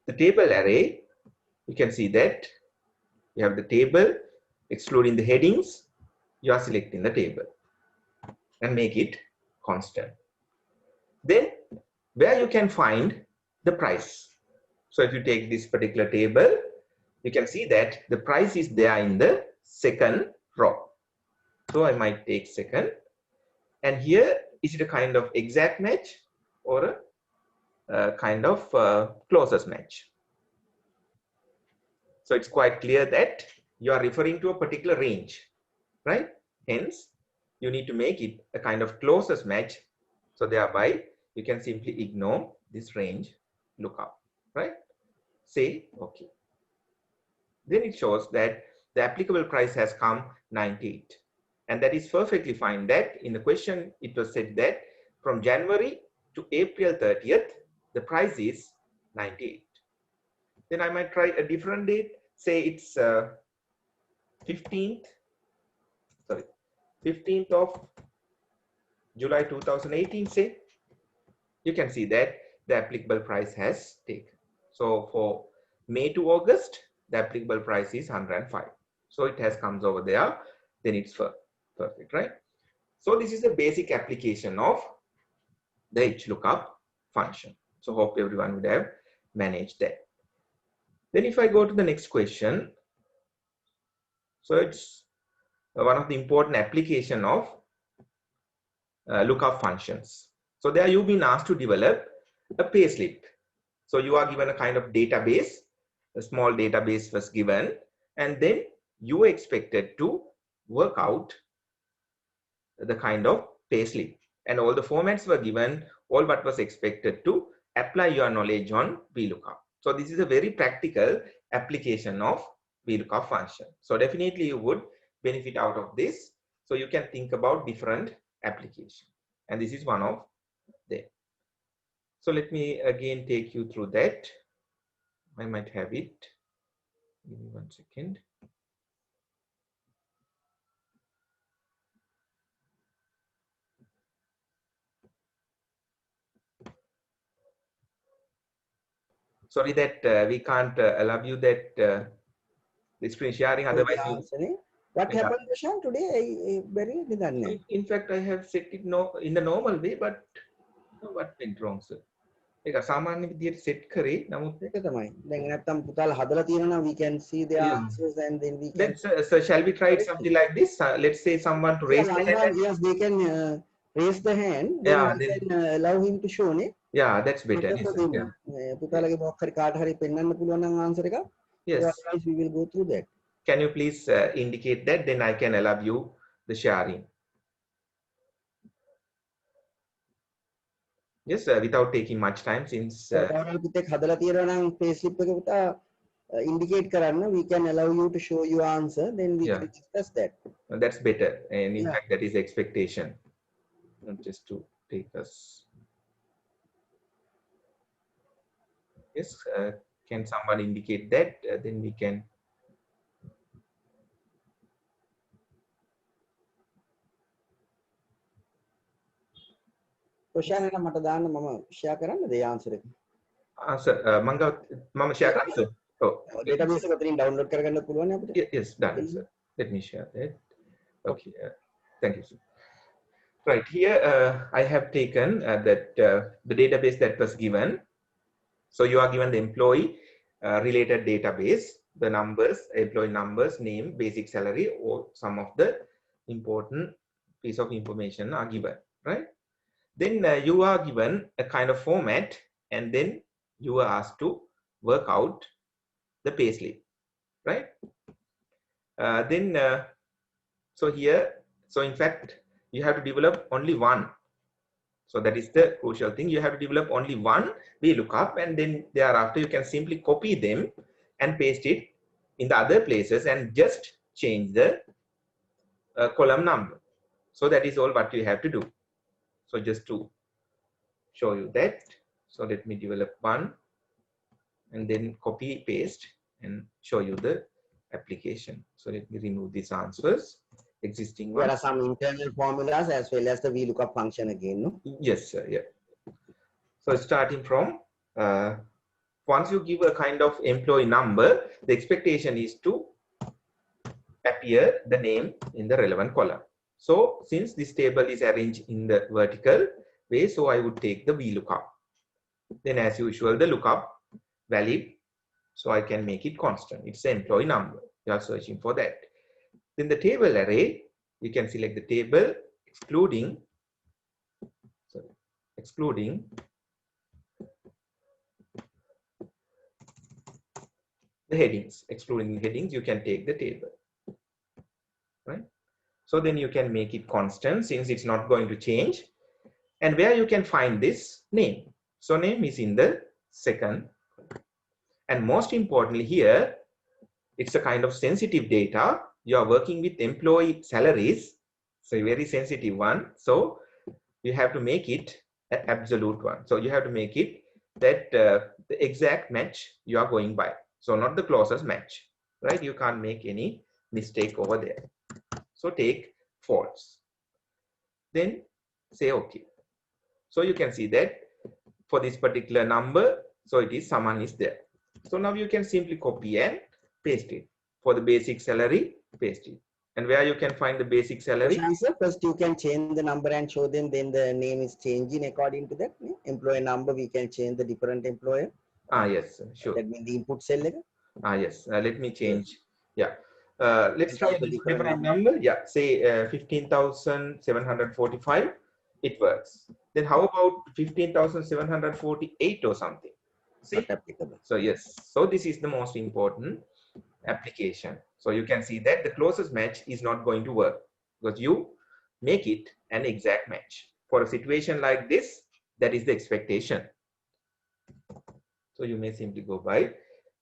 The table array, you can see that you have the table, excluding the headings, you are selecting the table and make it constant. Then where you can find the price. So if you take this particular table, you can see that the price is there in the second row. So I might take second, and here is it a kind of exact match or a kind of closest match. So it's quite clear that you are referring to a particular range, right? Hence, you need to make it a kind of closest match. So thereby, you can simply ignore this range lookup, right? Say, okay. Then it shows that the applicable price has come 98. And that is perfectly fine. That in the question, it was said that from January to April 30th, the price is 98. Then I might try a different date. Say it's 15th of July 2018, say. You can see that the applicable price has taken. So for May to August, the applicable price is 105. So it has comes over there, then it's perfect, right? So this is the basic application of the HLOOKUP function. So hope everyone would have managed that. Then if I go to the next question, so it's one of the important application of lookup functions. So there you've been asked to develop a payslip. So you are given a kind of database, a small database was given, and then you were expected to work out the kind of payslip. And all the formats were given, all what was expected to apply your knowledge on Vlookup. So this is a very practical application of Vlookup function. So definitely you would benefit out of this. So you can think about different applications. And this is one of them. So let me again take you through that. I might have it. Give me 1 second. Sorry that we can't allow you that the screen sharing. Otherwise, what happened, Prashant, today? In fact, I have set it in the normal way, but what went wrong, sir? ඒක සාමාන්‍ය විදියට set කරේ නමුත් ඒක තමයි. දැන් නැත්තම් පුතාලා හදලා තියෙනවා නම් we can see the answers and then we can. So shall we try something like this? Let's say someone to raise the hand. Yes, they can raise the hand. Then we can allow him to show, ne? Yeah, that's better. පුතාලගේ මොකක් හරි කාට හරි පෙන්වන්න පුළුවන් නම් answer එක. Yes. Otherwise we will go through that. Can you please indicate that? Then I can allow you the sharing. Yes, without taking much time, since indicate karanna, we can allow you to show your answer, then we can discuss that. That's better, and in fact that is expectation. Just to take us. Yes, can someone indicate that? Then we can. Question එක මට දාන්න මම share කරන්නද ඒ answer එක? Sir, මම share කරන්න sir. Oh, database එක අතරින් download කරගන්න පුළුවන් නේ අපිට? Yes, done sir. Let me share that. Okay, thank you sir. Right here, I have taken that the database that was given. So you are given the employee related database, the numbers, employee numbers, name, basic salary, or some of the important piece of information are given, right? Then you are given a kind of format, and then you are asked to work out the payslip, right? So here, so in fact, you have to develop only one. So that is the crucial thing. You have to develop only one VLOOKUP, and then thereafter you can simply copy them and paste it in the other places and just change the column number. So that is all what you have to do. So just to show you that, so let me develop one and then copy paste and show you the application. So let me remove these answers, existing ones. There are some internal formulas as well as the VLOOKUP function again, no? Yes sir, yeah. So starting from once you give a kind of employee number, the expectation is to appear the name in the relevant column. So since this table is arranged in the vertical way, so I would take the VLOOKUP. Then as usual, the lookup value, so I can make it constant. It's the employee number. You are searching for that. Then the table array, you can select the table excluding the headings. Excluding the headings, you can take the table, right? So then you can make it constant since it's not going to change. And where you can find this name. So name is in the second. And most importantly here, it's a kind of sensitive data. You are working with employee salaries. So a very sensitive one. So you have to make it an absolute one. So you have to make it that the exact match you are going by. So not the closest match, right? You can't make any mistake over there. So take false. Then say okay. So you can see that for this particular number. So it is Saman is there. So now you can simply copy and paste it. For the basic salary, paste it. And where you can find the basic salary? Answer, first you can change the number and show them, then the name is changing according to that. Employer number, we can change the different employer. Yes, sure. That means the input cell. Yes, let me change. Yes. Yeah. Let's try the different number. Yeah, say 15,745. It works. Then how about 15,748 or something? See? Not applicable. So yes, so this is the most important application. So you can see that the closest match is not going to work because you make it an exact match. For a situation like this, that is the expectation. So you may simply go by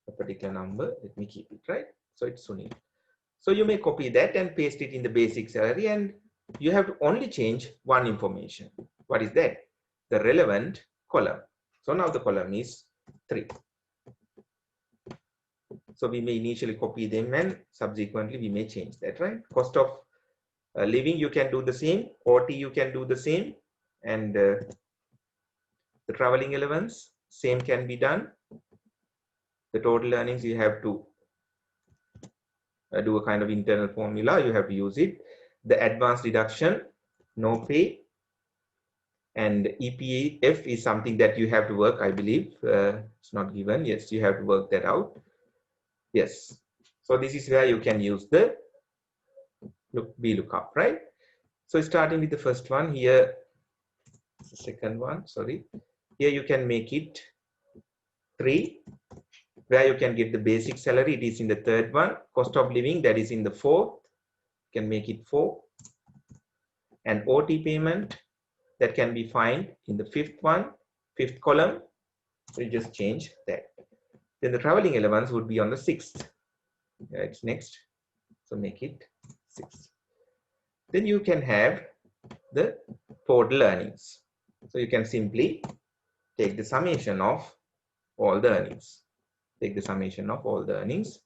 a particular number. Let me keep it, right? So it's Sunil. So you may copy that and paste it in the basic salary, and you have to only change one information. What is that? The relevant column. So now the column is 3. So we may initially copy them and subsequently we may change that, right? Cost of living, you can do the same. OT, you can do the same. And the traveling allowance, same can be done. The total earnings, you have to do a kind of internal formula. You have to use it. The advanced deduction, no pay. And EPF is something that you have to work, I believe. It's not given. Yes, you have to work that out. Yes. So this is where you can use the Vlookup, right? So starting with the first one here, the second one, sorry. Here you can make it 3, where you can get the basic salary. It is in the third one. Cost of living, that is in the fourth. You can make it 4. And OT payment, that can be found in the fifth fifth column. So you just change that. Then the traveling allowance would be on the 6th. It's next. So make it 6. Then you can have the total earnings. So you can simply take the summation of all the earnings. Take the summation of all the earnings,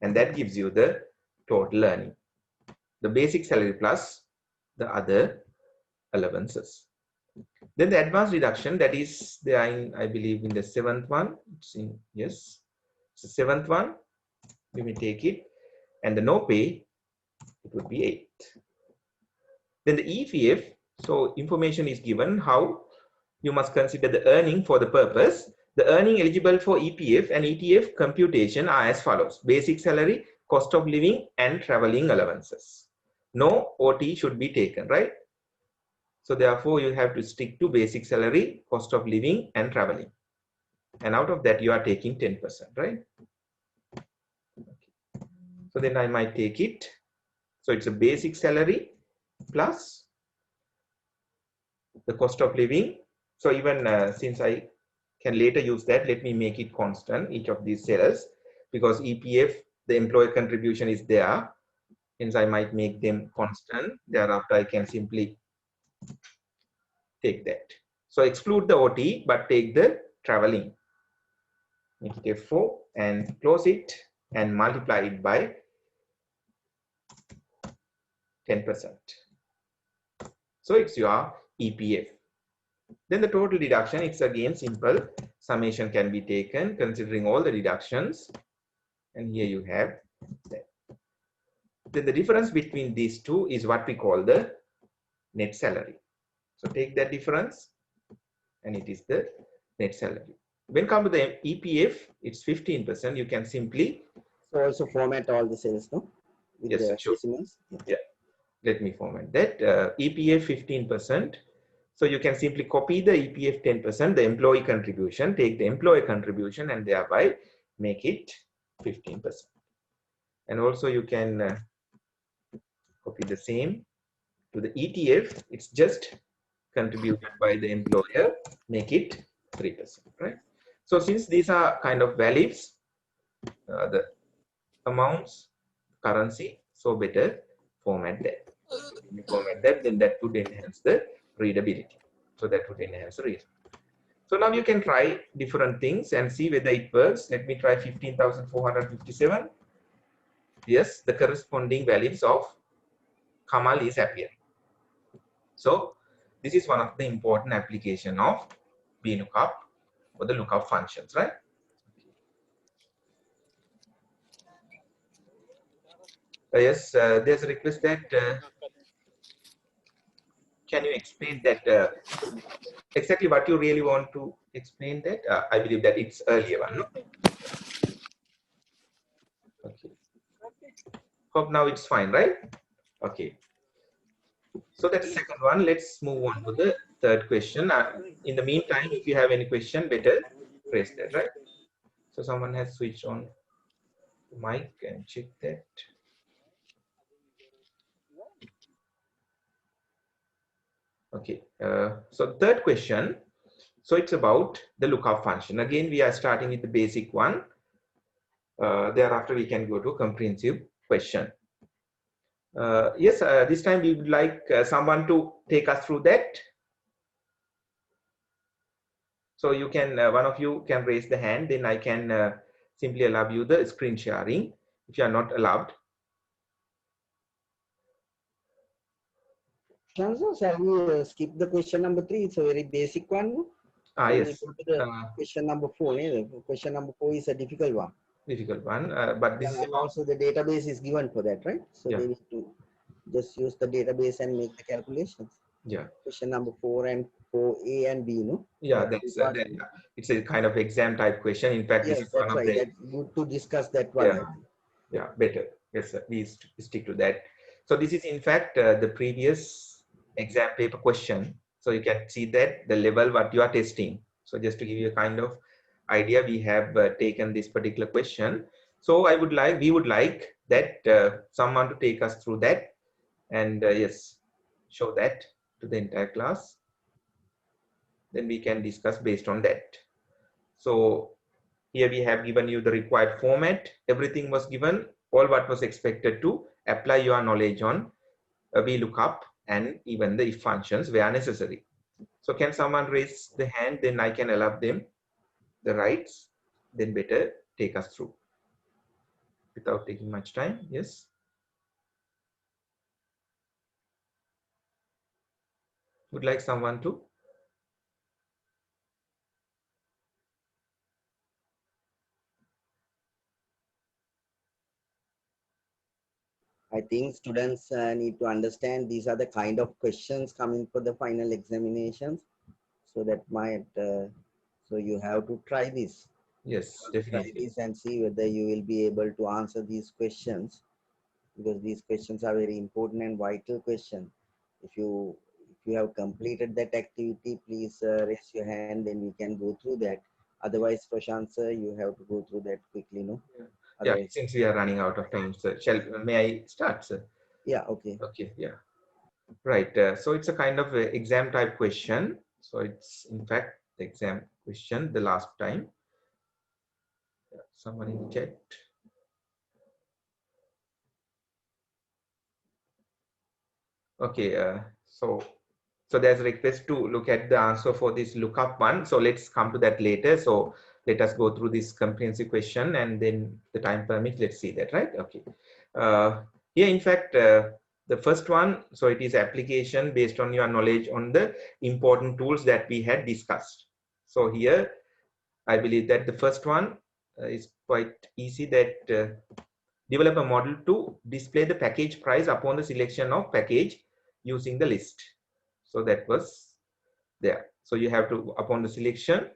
and that gives you the total earning. The basic salary plus the other allowances. Then the advanced deduction, that is there in, I believe, in the 7th one. It's in, yes, it's the 7th one. We may take it, and the no pay, it would be 8. Then the EPF, so information is given how you must consider the earning for the purpose. The earning eligible for EPF and ETF computation are as follows: basic salary, cost of living, and traveling allowances. No OT should be taken, right? So therefore you have to stick to basic salary, cost of living, and traveling. And out of that you are taking 10%, right? Okay. So then I might take it. So it's a basic salary plus the cost of living. So even since I can later use that, let me make it constant, each of these cells, because EPF, the employer contribution is there. Hence I might make them constant. Thereafter I can simply take that. So exclude the OT, but take the traveling. Make it F4 and close it and multiply it by 10%. So it's your EPF. Then the total deduction, it's again simple. Summation can be taken considering all the deductions. And here you have that. Then the difference between these two is what we call the net salary. So take that difference and it is the net salary. When come to the EPF, it's 15%. You can simply also format all the cells, no? With yes, the sure. decimals. Yeah, let me format that. EPF 15%. So you can simply copy the EPF 10%, the employee contribution, take the employee contribution and thereby make it 15%. And also you can copy the same to the ETF. It's just contributed by the employer, make it 3%, right? So since these are kind of values, the amounts, currency, so better format that. If you format that, then that would enhance the readability. So that would enhance the readability. So now you can try different things and see whether it works. Let me try 15,457. Yes, the corresponding values of Kamal is appearing. So this is one of the important application of VLOOKUP or the lookup functions, right? Yes, there's a request that can you explain that exactly what you really want to explain that? I believe that it's earlier one, no? Okay. Hope now it's fine, right? Okay. So that's the second one. Let's move on to the third question. In the meantime, if you have any question, better raise that, right? So someone has switched on the mic and check that. Okay. So third question. So it's about the lookup function. Again, we are starting with the basic one. Thereafter, we can go to comprehensive question. Yes, this time we would like someone to take us through that. So you can, one of you can raise the hand, then I can simply allow you the screen sharing. If you are not allowed. Shansa, shall we skip the question number 3? It's a very basic one. Yes. Go to the question number 4. Question number 4 is a difficult one. Difficult one, but this is also the database is given for that, right? So yeah. they need to just use the database and make the calculations. Yeah. Question number 4 and 4A and B, no? Yeah, that's it's a kind of exam type question. In fact, yes, this is one of the. That's good to discuss that one. Yeah, yeah, better. Yes, sir. We stick to that. So this is in fact the previous exam paper question. So you can see that the level what you are testing. So just to give you a kind of idea, we have taken this particular question. So we would like that someone to take us through that and yes, show that to the entire class. Then we can discuss based on that. So here we have given you the required format. Everything was given, all what was expected to apply your knowledge on VLOOKUP and even the if functions where necessary. So can someone raise the hand, then I can allow them the rights, then better take us through without taking much time. Yes. Would like someone to? I think students need to understand these are the kind of questions coming for the final examinations. So that might, so you have to try this. Yes, definitely. Try this and see whether you will be able to answer these questions, because these questions are very important and vital questions. If you have completed that activity, please raise your hand, then we can go through that. Otherwise, Prashant sir, you have to go through that quickly, no? Yeah, since we are running out of time, sir, may I start, sir? Yeah, okay. Okay, yeah. Right, so it's a kind of a exam type question. So it's in fact the exam question the last time. Someone in the chat. Okay, so there's a request to look at the answer for this lookup one. So let's come to that later. So let us go through this comprehensive question and then the time permit, let's see that, right? Okay. Here, in fact, the first one, so it is application based on your knowledge on the important tools that we had discussed. So here, I believe that the first one is quite easy, that develop a model to display the package price upon the selection of package using the list. So that was there. So you have to, upon the selection,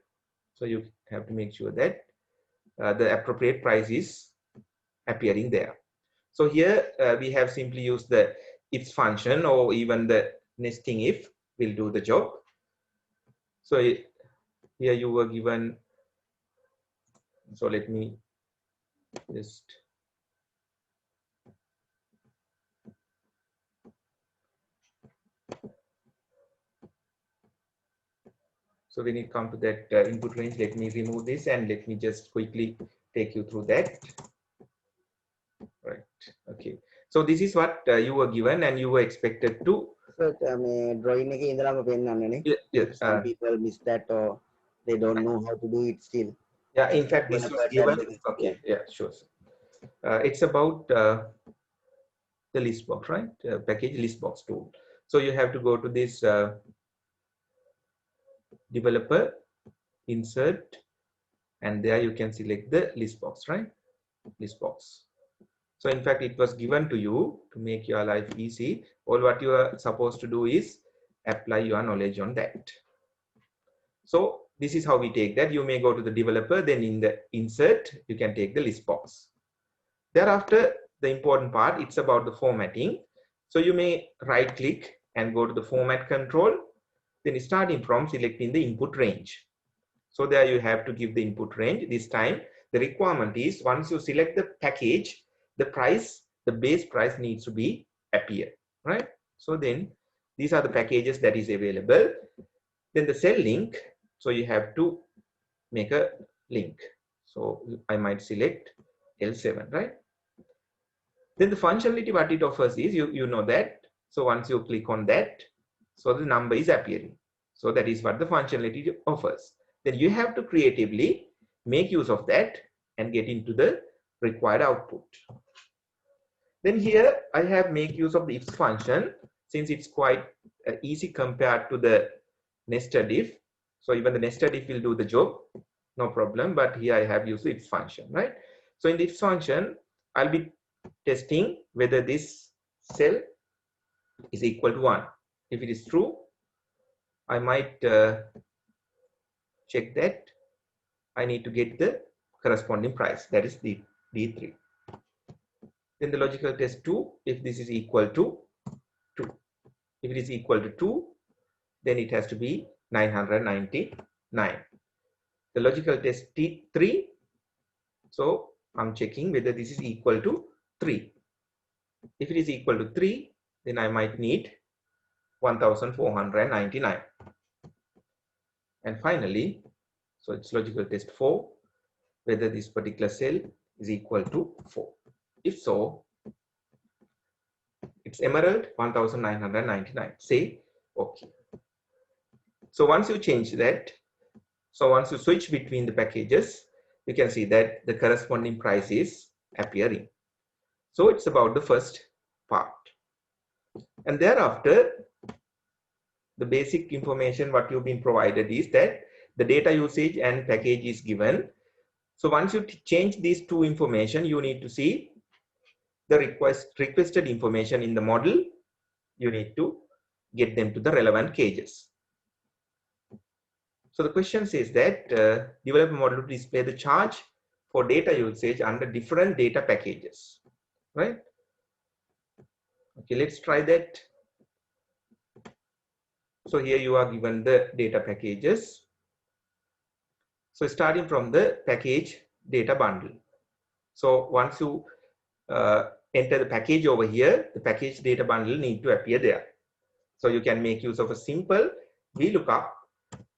so you have to make sure that the appropriate price is appearing there. So here we have simply used the if function, or even the nesting if will do the job. So here you were given, so let me just so when it comes to that input range, let me remove this and let me just quickly take you through that. Right. Okay. So this is what you were given and you were expected to. So, drawing Yes. Some people miss that, or they don't know how to do it still. Yeah. In fact, this was given. Okay. Yeah. Sure. It's about the list box, right? Package list box tool. So you have to go to this developer insert, and there you can select the list box, right? List box. So in fact, it was given to you to make your life easy. All what you are supposed to do is apply your knowledge on that. So this is how we take that. You may go to the developer, then in the insert, you can take the list box. Thereafter, the important part, it's about the formatting. So you may right click and go to the format control, then starting from selecting the input range. So there you have to give the input range. This time, the requirement is once you select the package, the price, the base price needs to be appear, right? So then these are the packages that is available. Then the cell link, so you have to make a link. So I might select L7, right? Then the functionality what it offers is, you know that. So once you click on that, so the number is appearing. So that is what the functionality offers. Then you have to creatively make use of that and get into the required output. Then here I have make use of the if function, since it's quite easy compared to the nested if. So even the nested if will do the job, no problem. But here I have used the if function, right? So in the if function, I'll be testing whether this cell is equal to 1. If it is true, I might check that I need to get the corresponding price, that is D3. Then the logical test 2, if this is equal to 2. If it is equal to 2, then it has to be 999. The logical test 3, so I'm checking whether this is equal to 3. If it is equal to 3, then I might need 1499. And finally, so it's logical test 4, whether this particular cell is equal to 4. If so, it's emerald 1999. Say okay. So once you change that, so once you switch between the packages, you can see that the corresponding price is appearing. So it's about the first part. And thereafter, the basic information what you've been provided is that the data usage and package is given. So once you change these two information, you need to see the requested information in the model. You need to get them to the relevant cages. So the question says that develop a model to display the charge for data usage under different data packages, right? Okay, let's try that. So here you are given the data packages. So starting from the package data bundle. So once you enter the package over here, the package data bundle need to appear there. So you can make use of a simple Vlookup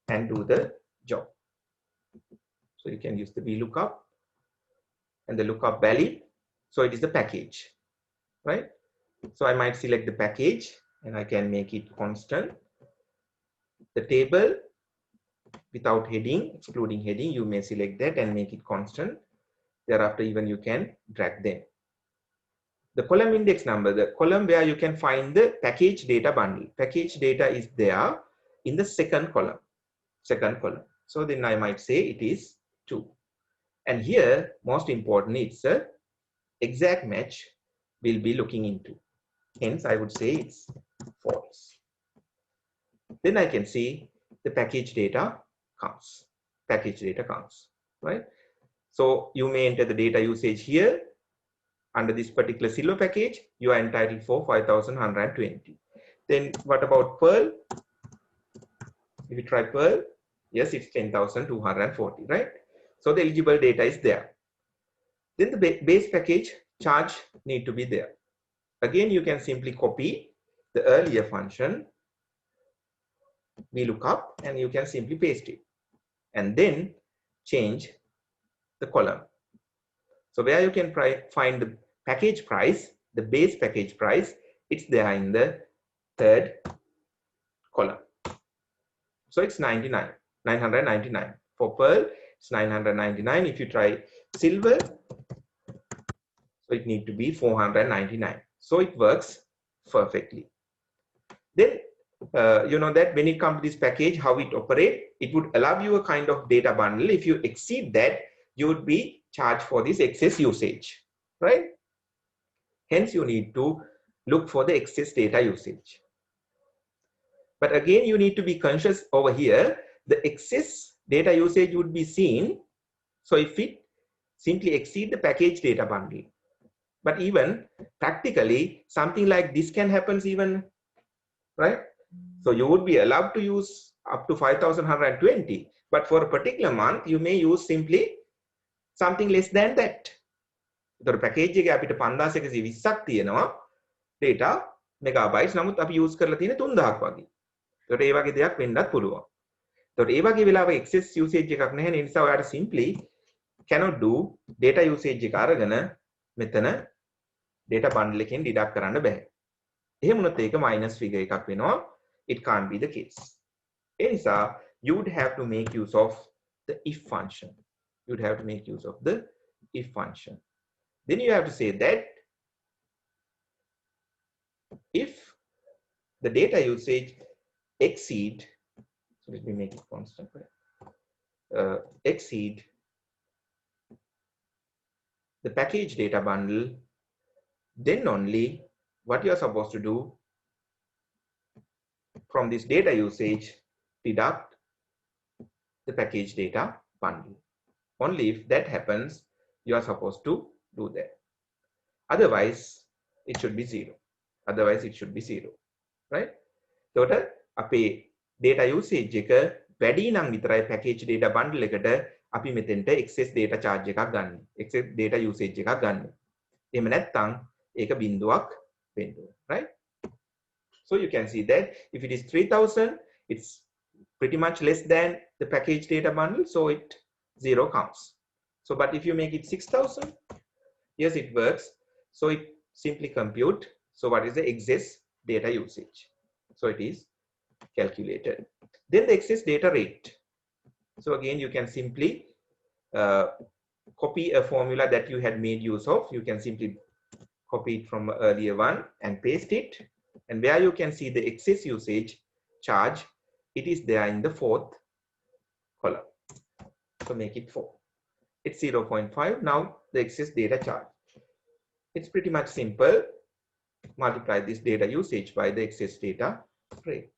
and do the job. So you can use the Vlookup and the Lookup Value. So it is the package, right? So I might select the package and I can make it constant. The table without heading, excluding heading, you may select that and make it constant. Thereafter, even you can drag them. The column index number, the column where you can find the package data bundle. Package data is there in the second column. So then I might say it is 2. And here, most important, it's a exact match we'll be looking into. Hence, I would say it's false. Then I can see the package data counts. Package data counts, right? So you may enter the data usage here. Under this particular silver package, you are entitled for 5,120. Then what about Pearl? If you try Pearl, yes, it's 10,240, right? So the eligible data is there. Then the base package charge need to be there. Again, you can simply copy the earlier function, Vlookup, and you can simply paste it. And then change the column. So where you can find the package price, the base package price, it's there in the third column. So it's 999. For Pearl, it's 999. If you try silver, so it need to be 499. So it works perfectly. Then you know that when it comes to this package, how it operates, it would allow you a kind of data bundle. If you exceed that, you would be charged for this excess usage, right? Hence, you need to look for the excess data usage. But again, you need to be conscious over here, the excess data usage would be seen. So if it simply exceed the package data bundle, but even practically something like this can happen even, right? So you would be allowed to use up to 5,120, but for a particular month, you may use simply something less than that. The package එක අපිට 5120ක් තියෙනවා data megabytes, නමුත් අපි use කරලා තියෙන 3000ක් වගේ. ඒකට ඒ වගේ දෙයක් වෙන්නත් පුළුවන්. ඒකට ඒ වගේ වෙලාවක excess usage එකක් නැහැ. ඒ නිසා ඔයාලට simply cannot do data usage එක අරගෙන මෙතන data bundle එකෙන් deduct කරන්න බෑ. එහෙම වුණොත් ඒක minus figure එකක් වෙනවා. It can't be the case. ඒ නිසා you would have to make use of the if function. You would have to make use of the if function. Then you have to say that if the data usage exceed, so let me make it constant, exceed the package data bundle, then only what you are supposed to do from this data usage, deduct the package data bundle. Only if that happens, you are supposed to do that. Otherwise, it should be zero. Otherwise, it should be zero, right? Total අපේ data usage එක වැඩි නම් විතරයි package data bundle එකට අපි මෙතෙන්ට excess data charge එකක් ගන්න. excess data usage එකක් ගන්න. එහෙම නැත්නම් ඒක බිඳුවක් වෙන්න ඕන, right? So you can see that if it is 3,000, it's pretty much less than the package data bundle, so it zero counts. So, but if you make it 6,000, yes, it works. So it simply compute. So what is the excess data usage? So it is calculated. Then the excess data rate. So again, you can simply copy a formula that you had made use of. You can simply copy it from earlier one and paste it. And where you can see the excess usage charge, it is there in the fourth column. So make it 4. It's 0.5. Now the excess data charge. It's pretty much simple. Multiply this data usage by the excess data rate.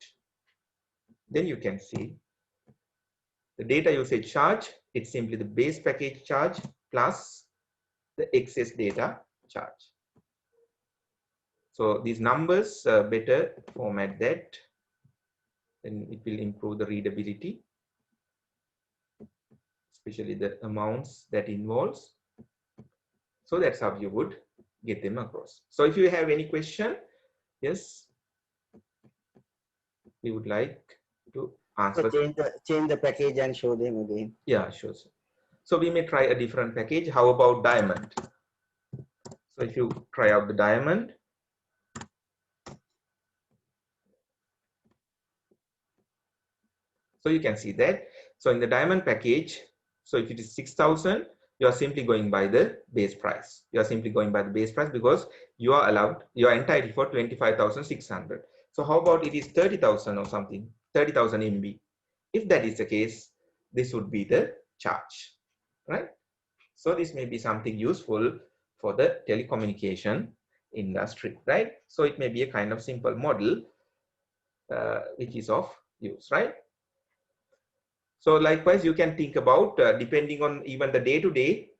Then you can see the data usage charge. It's simply the base package charge plus the excess data charge. So these numbers better format that, then it will improve the readability, especially the amounts that involves. So that's how you would get them across. So if you have any question, yes, we would like to answer. So change the package and show them again. Yeah, sure. So we may try a different package. How about diamond? So if you try out the diamond, so you can see that. So in the diamond package, so if it is 6,000, you are simply going by the base price. You are simply going by the base price because you are allowed, you are entitled for 25,600. So how about it is 30,000 or something, 30,000 MB? If that is the case, this would be the charge, right? So this may be something useful for the telecommunication industry, right? So it may be a kind of simple model which is of use, right? So likewise, you can think about depending on even the day-to-day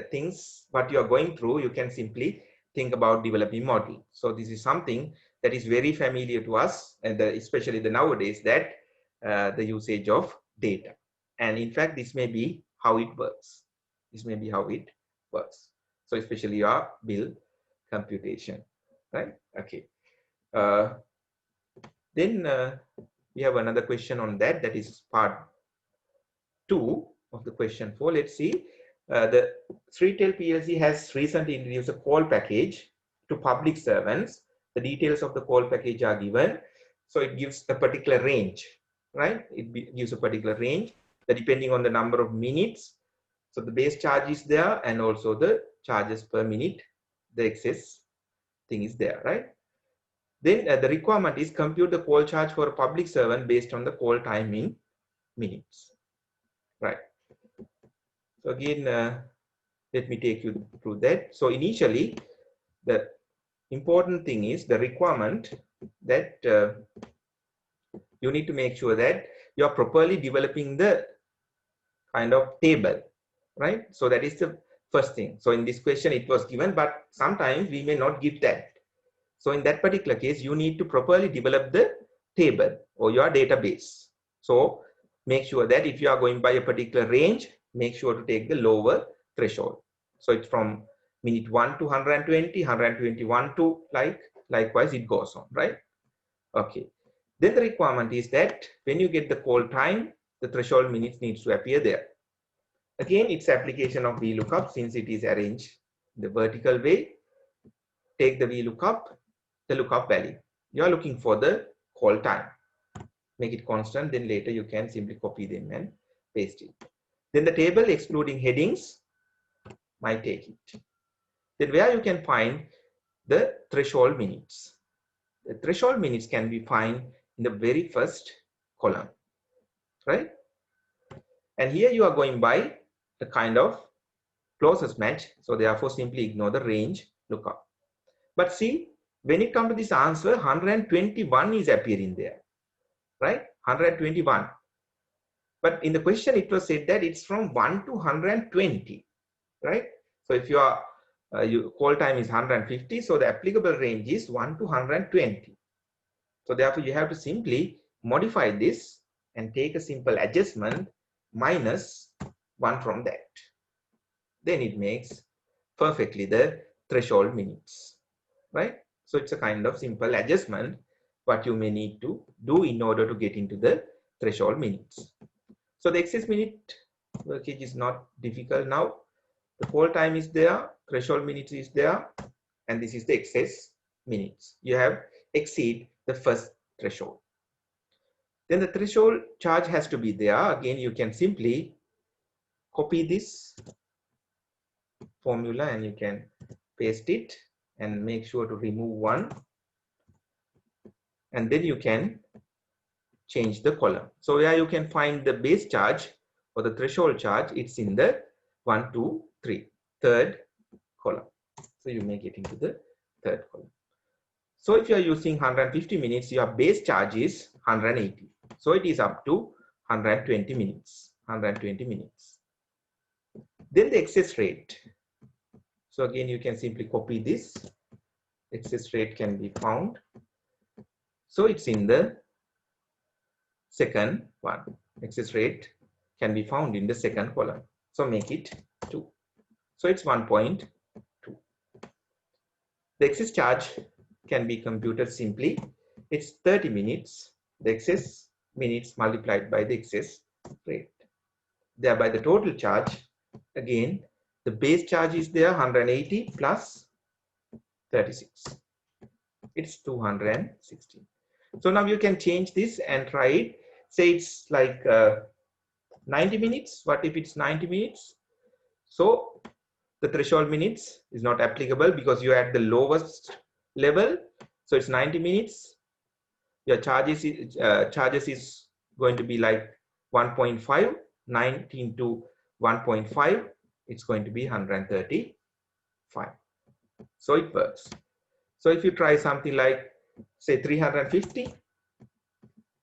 things, what you are going through, you can simply think about developing model. So this is something that is very familiar to us, and especially the nowadays, that the usage of data. And in fact, this may be how it works. This may be how it works. So especially your bill computation, right? Okay. Then we have another question on that. That is part 2 of the question 4. Let's see. The Sritel PLC has recently introduced a call package to public servants. The details of the call package are given. So it gives a particular range, right? It gives a particular range that depending on the number of minutes. So the base charge is there, and also the charges per minute, the excess thing is there, right? Then the requirement is compute the call charge for a public servant based on the call time in minutes. Right. So again, let me take you through that. So initially, the important thing is the requirement that you need to make sure that you are properly developing the kind of table, right? So that is the first thing. So in this question, it was given, but sometimes we may not give that. So in that particular case, you need to properly develop the table or your database. So make sure that if you are going by a particular range, make sure to take the lower threshold. So it's from minute 1 to 120, 121 to likewise it goes on, right? Okay. Then the requirement is that when you get the call time, the threshold minutes needs to appear there. Again, it's application of Vlookup since it is arranged the vertical way. Take the Vlookup, the lookup value. You are looking for the call time. Make it constant, then later you can simply copy them and paste it. Then the table excluding headings, might take it. Then where you can find the threshold minutes. The threshold minutes can be found in the very first column, right? And here you are going by the kind of closest match. So therefore simply ignore the range lookup. But see, when it comes to this answer, 121 is appearing there, right? 121. But in the question, it was said that it's from 1 to 120, right? So if your call time is 150, so the applicable range is 1 to 120. So therefore, you have to simply modify this and take a simple adjustment minus 1 from that. Then it makes perfectly the threshold minutes, right? So it's a kind of simple adjustment what you may need to do in order to get into the threshold minutes. So the excess minute workage is not difficult now. The call time is there, threshold minutes is there, and this is the excess minutes. You have exceed the first threshold. Then the threshold charge has to be there. Again, you can simply copy this formula and you can paste it and make sure to remove 1. And then you can change the column. So where you can find the base charge or the threshold charge, it's in the 1, 2, 3, third column. So you make it into the third column. So if you are using 150 minutes, your base charge is 180. So it is up to 120 minutes. 120 minutes. Then the excess rate. So again, you can simply copy this. Excess rate can be found. So it's in the second one. Excess rate can be found in the second column. So make it 2. So it's 1.2. The excess charge can be computed simply. It's 30 minutes. The excess minutes multiplied by the excess rate. Thereby the total charge, again, the base charge is there 180 plus 36. It's 216. So now you can change this and try it. Say it's like 90 minutes. What if it's 90 minutes? So the threshold minutes is not applicable because you are at the lowest level. So it's 90 minutes. Your charges is going to be like 1.5. 90 into 1.5. It's going to be 135. So it works. So if you try something like say 350,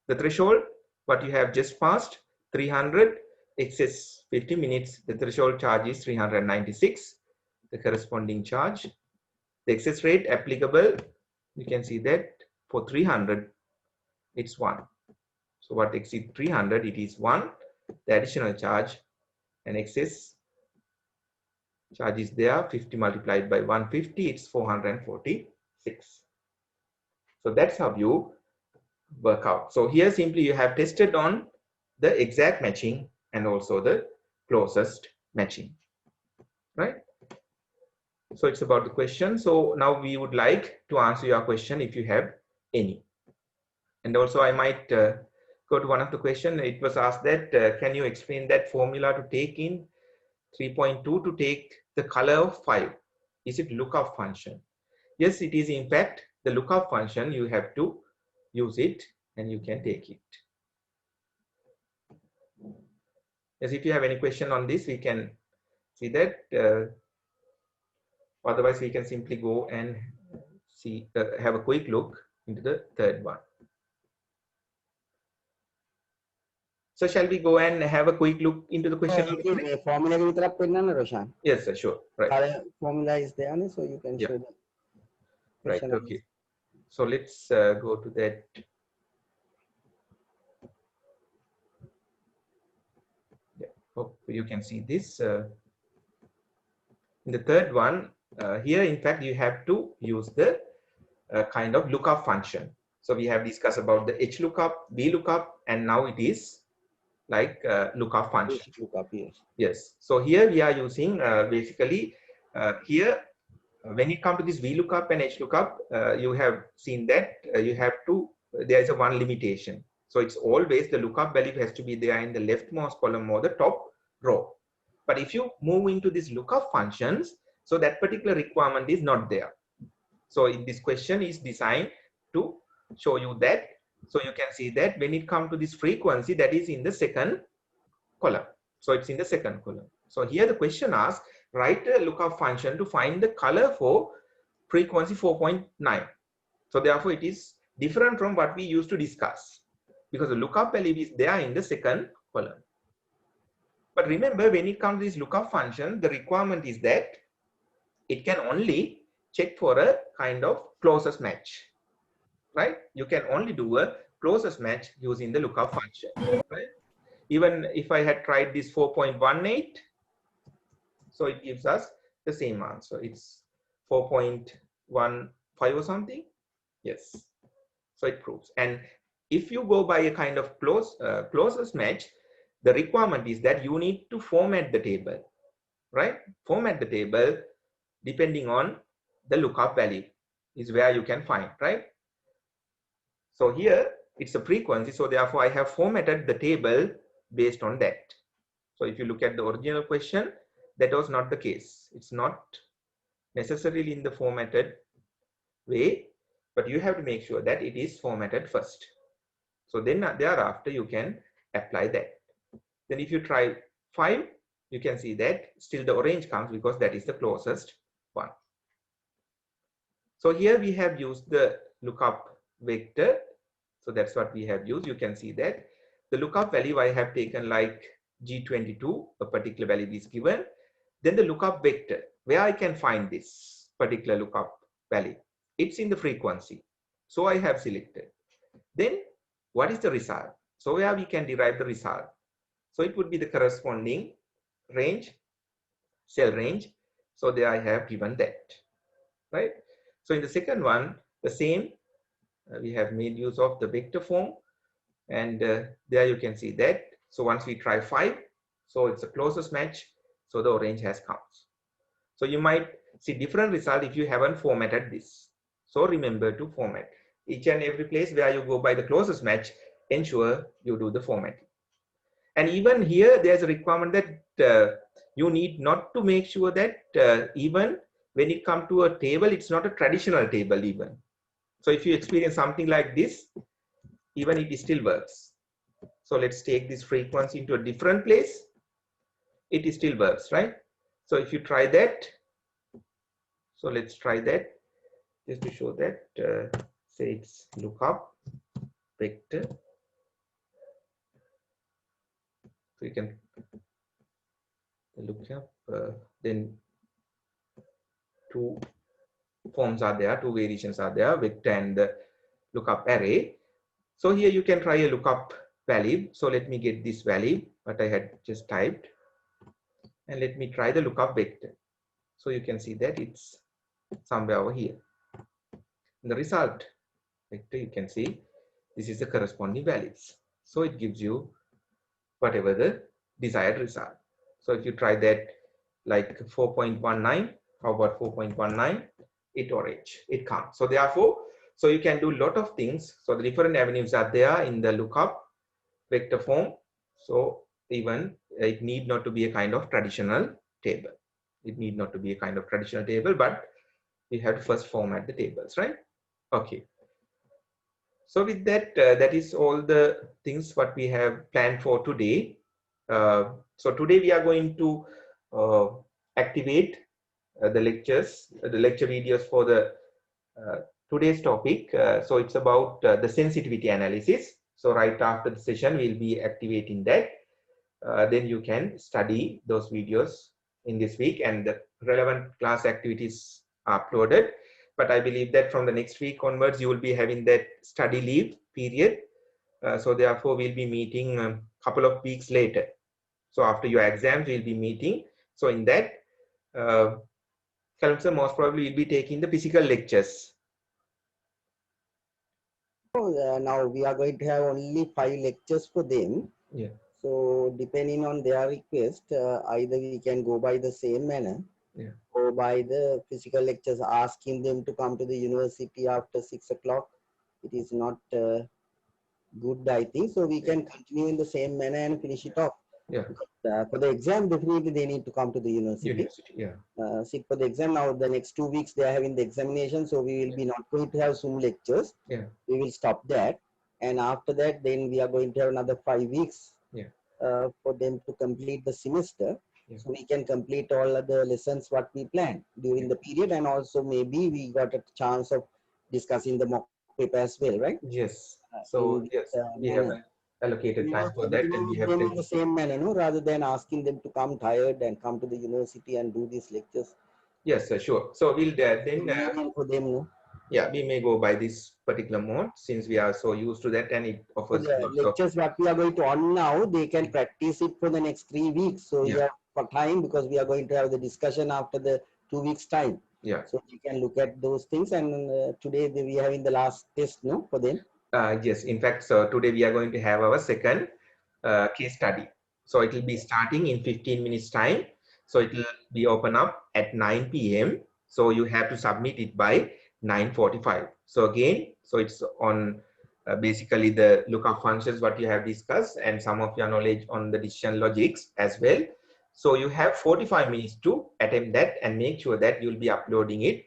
the threshold what you have just passed 300 excess 50 minutes, the threshold charge is 396, the corresponding charge. The excess rate applicable, you can see that for 300 it's 1. So what exceeds 300, it is 1. The additional charge and excess charge is there, 50 multiplied by 150, it's 446. So that's how you work out. So here simply you have tested on the exact matching and also the closest matching, right? So it's about the question. So now we would like to answer your question if you have any. And also I might go to one of the questions. It was asked that can you explain that formula to take in 3.2 to take the color of 5? Is it lookup function? Yes, it is in fact the lookup function, you have to use it and you can take it. Yes, if you have any question on this, we can see that. Otherwise, we can simply go and see, have a quick look into the third one. So shall we go and have a quick look into the question? Formula Yes, sir, sure. Right. Formula is there, so you can show the right. question. Okay. So let's go to that. Yeah. Hope you can see this. In the third one, here, in fact, you have to use the kind of lookup function. So we have discussed about the HLOOKUP, Vlookup, and now it is like lookup function. Lookup, yes. Yes. So here we are using basically here when it comes to this Vlookup and HLOOKUP, you have seen that you have to, there is a one limitation. So it's always the lookup value has to be there in the leftmost column or the top row. But if you move into these lookup functions, so that particular requirement is not there. So this question is designed to show you that. So you can see that when it comes to this frequency, that is in the second column. So it's in the second column. So here the question asks, write a lookup function to find the color for frequency 4.9. So therefore it is different from what we used to discuss, because the lookup value is there in the second column. But remember, when it comes to this lookup function, the requirement is that it can only check for a kind of closest match, right? You can only do a closest match using the lookup function, right? Even if I had tried this 4.18, so it gives us the same answer. It's 4.15 or something. Yes. So it proves. And if you go by a kind of closest match, the requirement is that you need to format the table, right? Format the table depending on the lookup value is where you can find, right? So here it's a frequency. So therefore I have formatted the table based on that. So if you look at the original question, that was not the case. It's not necessarily in the formatted way, but you have to make sure that it is formatted first. So then thereafter you can apply that. Then if you try 5, you can see that still the orange comes because that is the closest one. So here we have used the lookup vector. So that's what we have used. You can see that the lookup value I have taken like G22, a particular value is given. Then the lookup vector, where I can find this particular lookup value. It's in the frequency. So I have selected. Then what is the result? So where we can derive the result. So it would be the corresponding range, cell range. So there I have given that, right? So in the second one, the same, we have made use of the vector form, and there you can see that. So once we try 5, so it's the closest match. So the orange has come. So you might see different result if you haven't formatted this. So remember to format each and every place where you go by the closest match. Ensure you do the formatting. And even here, there's a requirement that you need not to make sure that even when it comes to a table, it's not a traditional table even. So if you experience something like this, even it still works. So let's take this frequency into a different place. It still works, right? So if you try that, so let's try that just to show that, say it's lookup vector. So you can look up, then 2 forms are there, 2 variations are there, vector and the lookup array. So here you can try a lookup value. So let me get this value, what I had just typed, and let me try the lookup vector. So you can see that it's somewhere over here. In the result vector, you can see this is the corresponding values. So it gives you whatever the desired result. So if you try that like 4.19, how about 4.19? It orange, it comes. So therefore, so you can do a lot of things. So the different avenues are there in the lookup vector form. So even it need not to be a kind of traditional table. It need not to be a kind of traditional table, but we have to first format the tables, right? Okay. So with that, that is all the things what we have planned for today. So today we are going to activate the lectures, the lecture videos for the today's topic. So it's about the sensitivity analysis. So right after the session, we'll be activating that. Then you can study those videos in this week, and the relevant class activities are uploaded. But I believe that from the next week onwards, you will be having that study leave period. So therefore, we'll be meeting a couple of weeks later. So after your exams, we'll be meeting. So in that, Kalam sir most probably will be taking the physical lectures. Now we are going to have only 5 lectures for them. Yeah. So depending on their request, either we can go by the same manner, Yeah. or by the physical lectures, asking them to come to the university after 6 o'clock. It is not good, I think. So we can continue in the same manner and finish it off. Yeah. For the exam, definitely they need to come to the university. Yeah. Sit for the exam. Now the next 2 weeks they are having the examination, so we will be not going to have Zoom lectures. Yeah. We will stop that, and after that, then we are going to have another 5 weeks. Yeah. For them to complete the semester. Yeah. So we can complete all of the lessons what we planned during the period, and also maybe we got a chance of discussing the mock paper as well, right? Yes. So yes, we have allocated time for that, and we have them in the same manner, no, rather than asking them to come tired and come to the university and do these lectures. Yes, sure. So we'll then for them, no? Yeah, we may go by this particular mode since we are so used to that, and it offers the lectures what we are going to on now, they can practice it for the next 3 weeks. So Yeah. we have for time, because we are going to have the discussion after the 2 weeks time. Yeah. So we can look at those things, and today we are having the last test, no, for them. Yes, in fact, so today we are going to have our second case study. So it will be starting in 15 minutes time. So it will be open up at 9 p.m. So you have to submit it by 9:45. So again, so it's on basically the lookup functions what you have discussed, and some of your knowledge on the decision logics as well. So you have 45 minutes to attempt that, and make sure that you'll be uploading it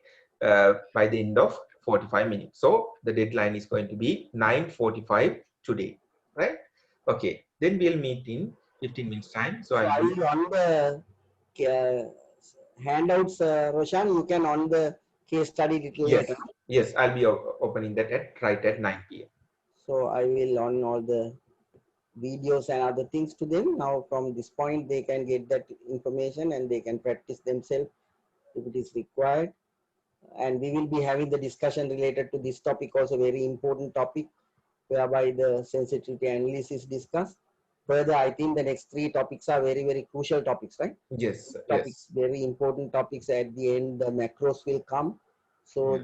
by the end of 45 minutes. So the deadline is going to be 9:45 today, right? Okay, then we'll meet in 15 minutes time. So I will on the handouts, Roshan, you can on the case study little later. Yes, I'll be opening that right at 9 p.m. So I will on all the videos and other things to them. Now from this point, they can get that information and they can practice themselves if it is required. And we will be having the discussion related to this topic, also very important topic, whereby the sensitivity analysis is discussed. Further, I think the next 3 topics are very, very crucial topics, right? Yes. Topics, very important topics. At the end, the macros will come. So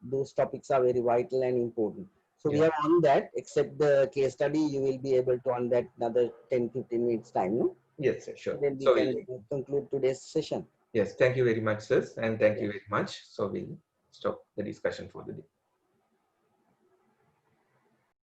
those topics are very vital and important. So we are on that, except the case study, you will be able to on that another 10-15 minutes time, no? Yes, sure. Then we can conclude today's session. Yes, thank you very much, sir, and thank you very much. So we'll stop the discussion for the day.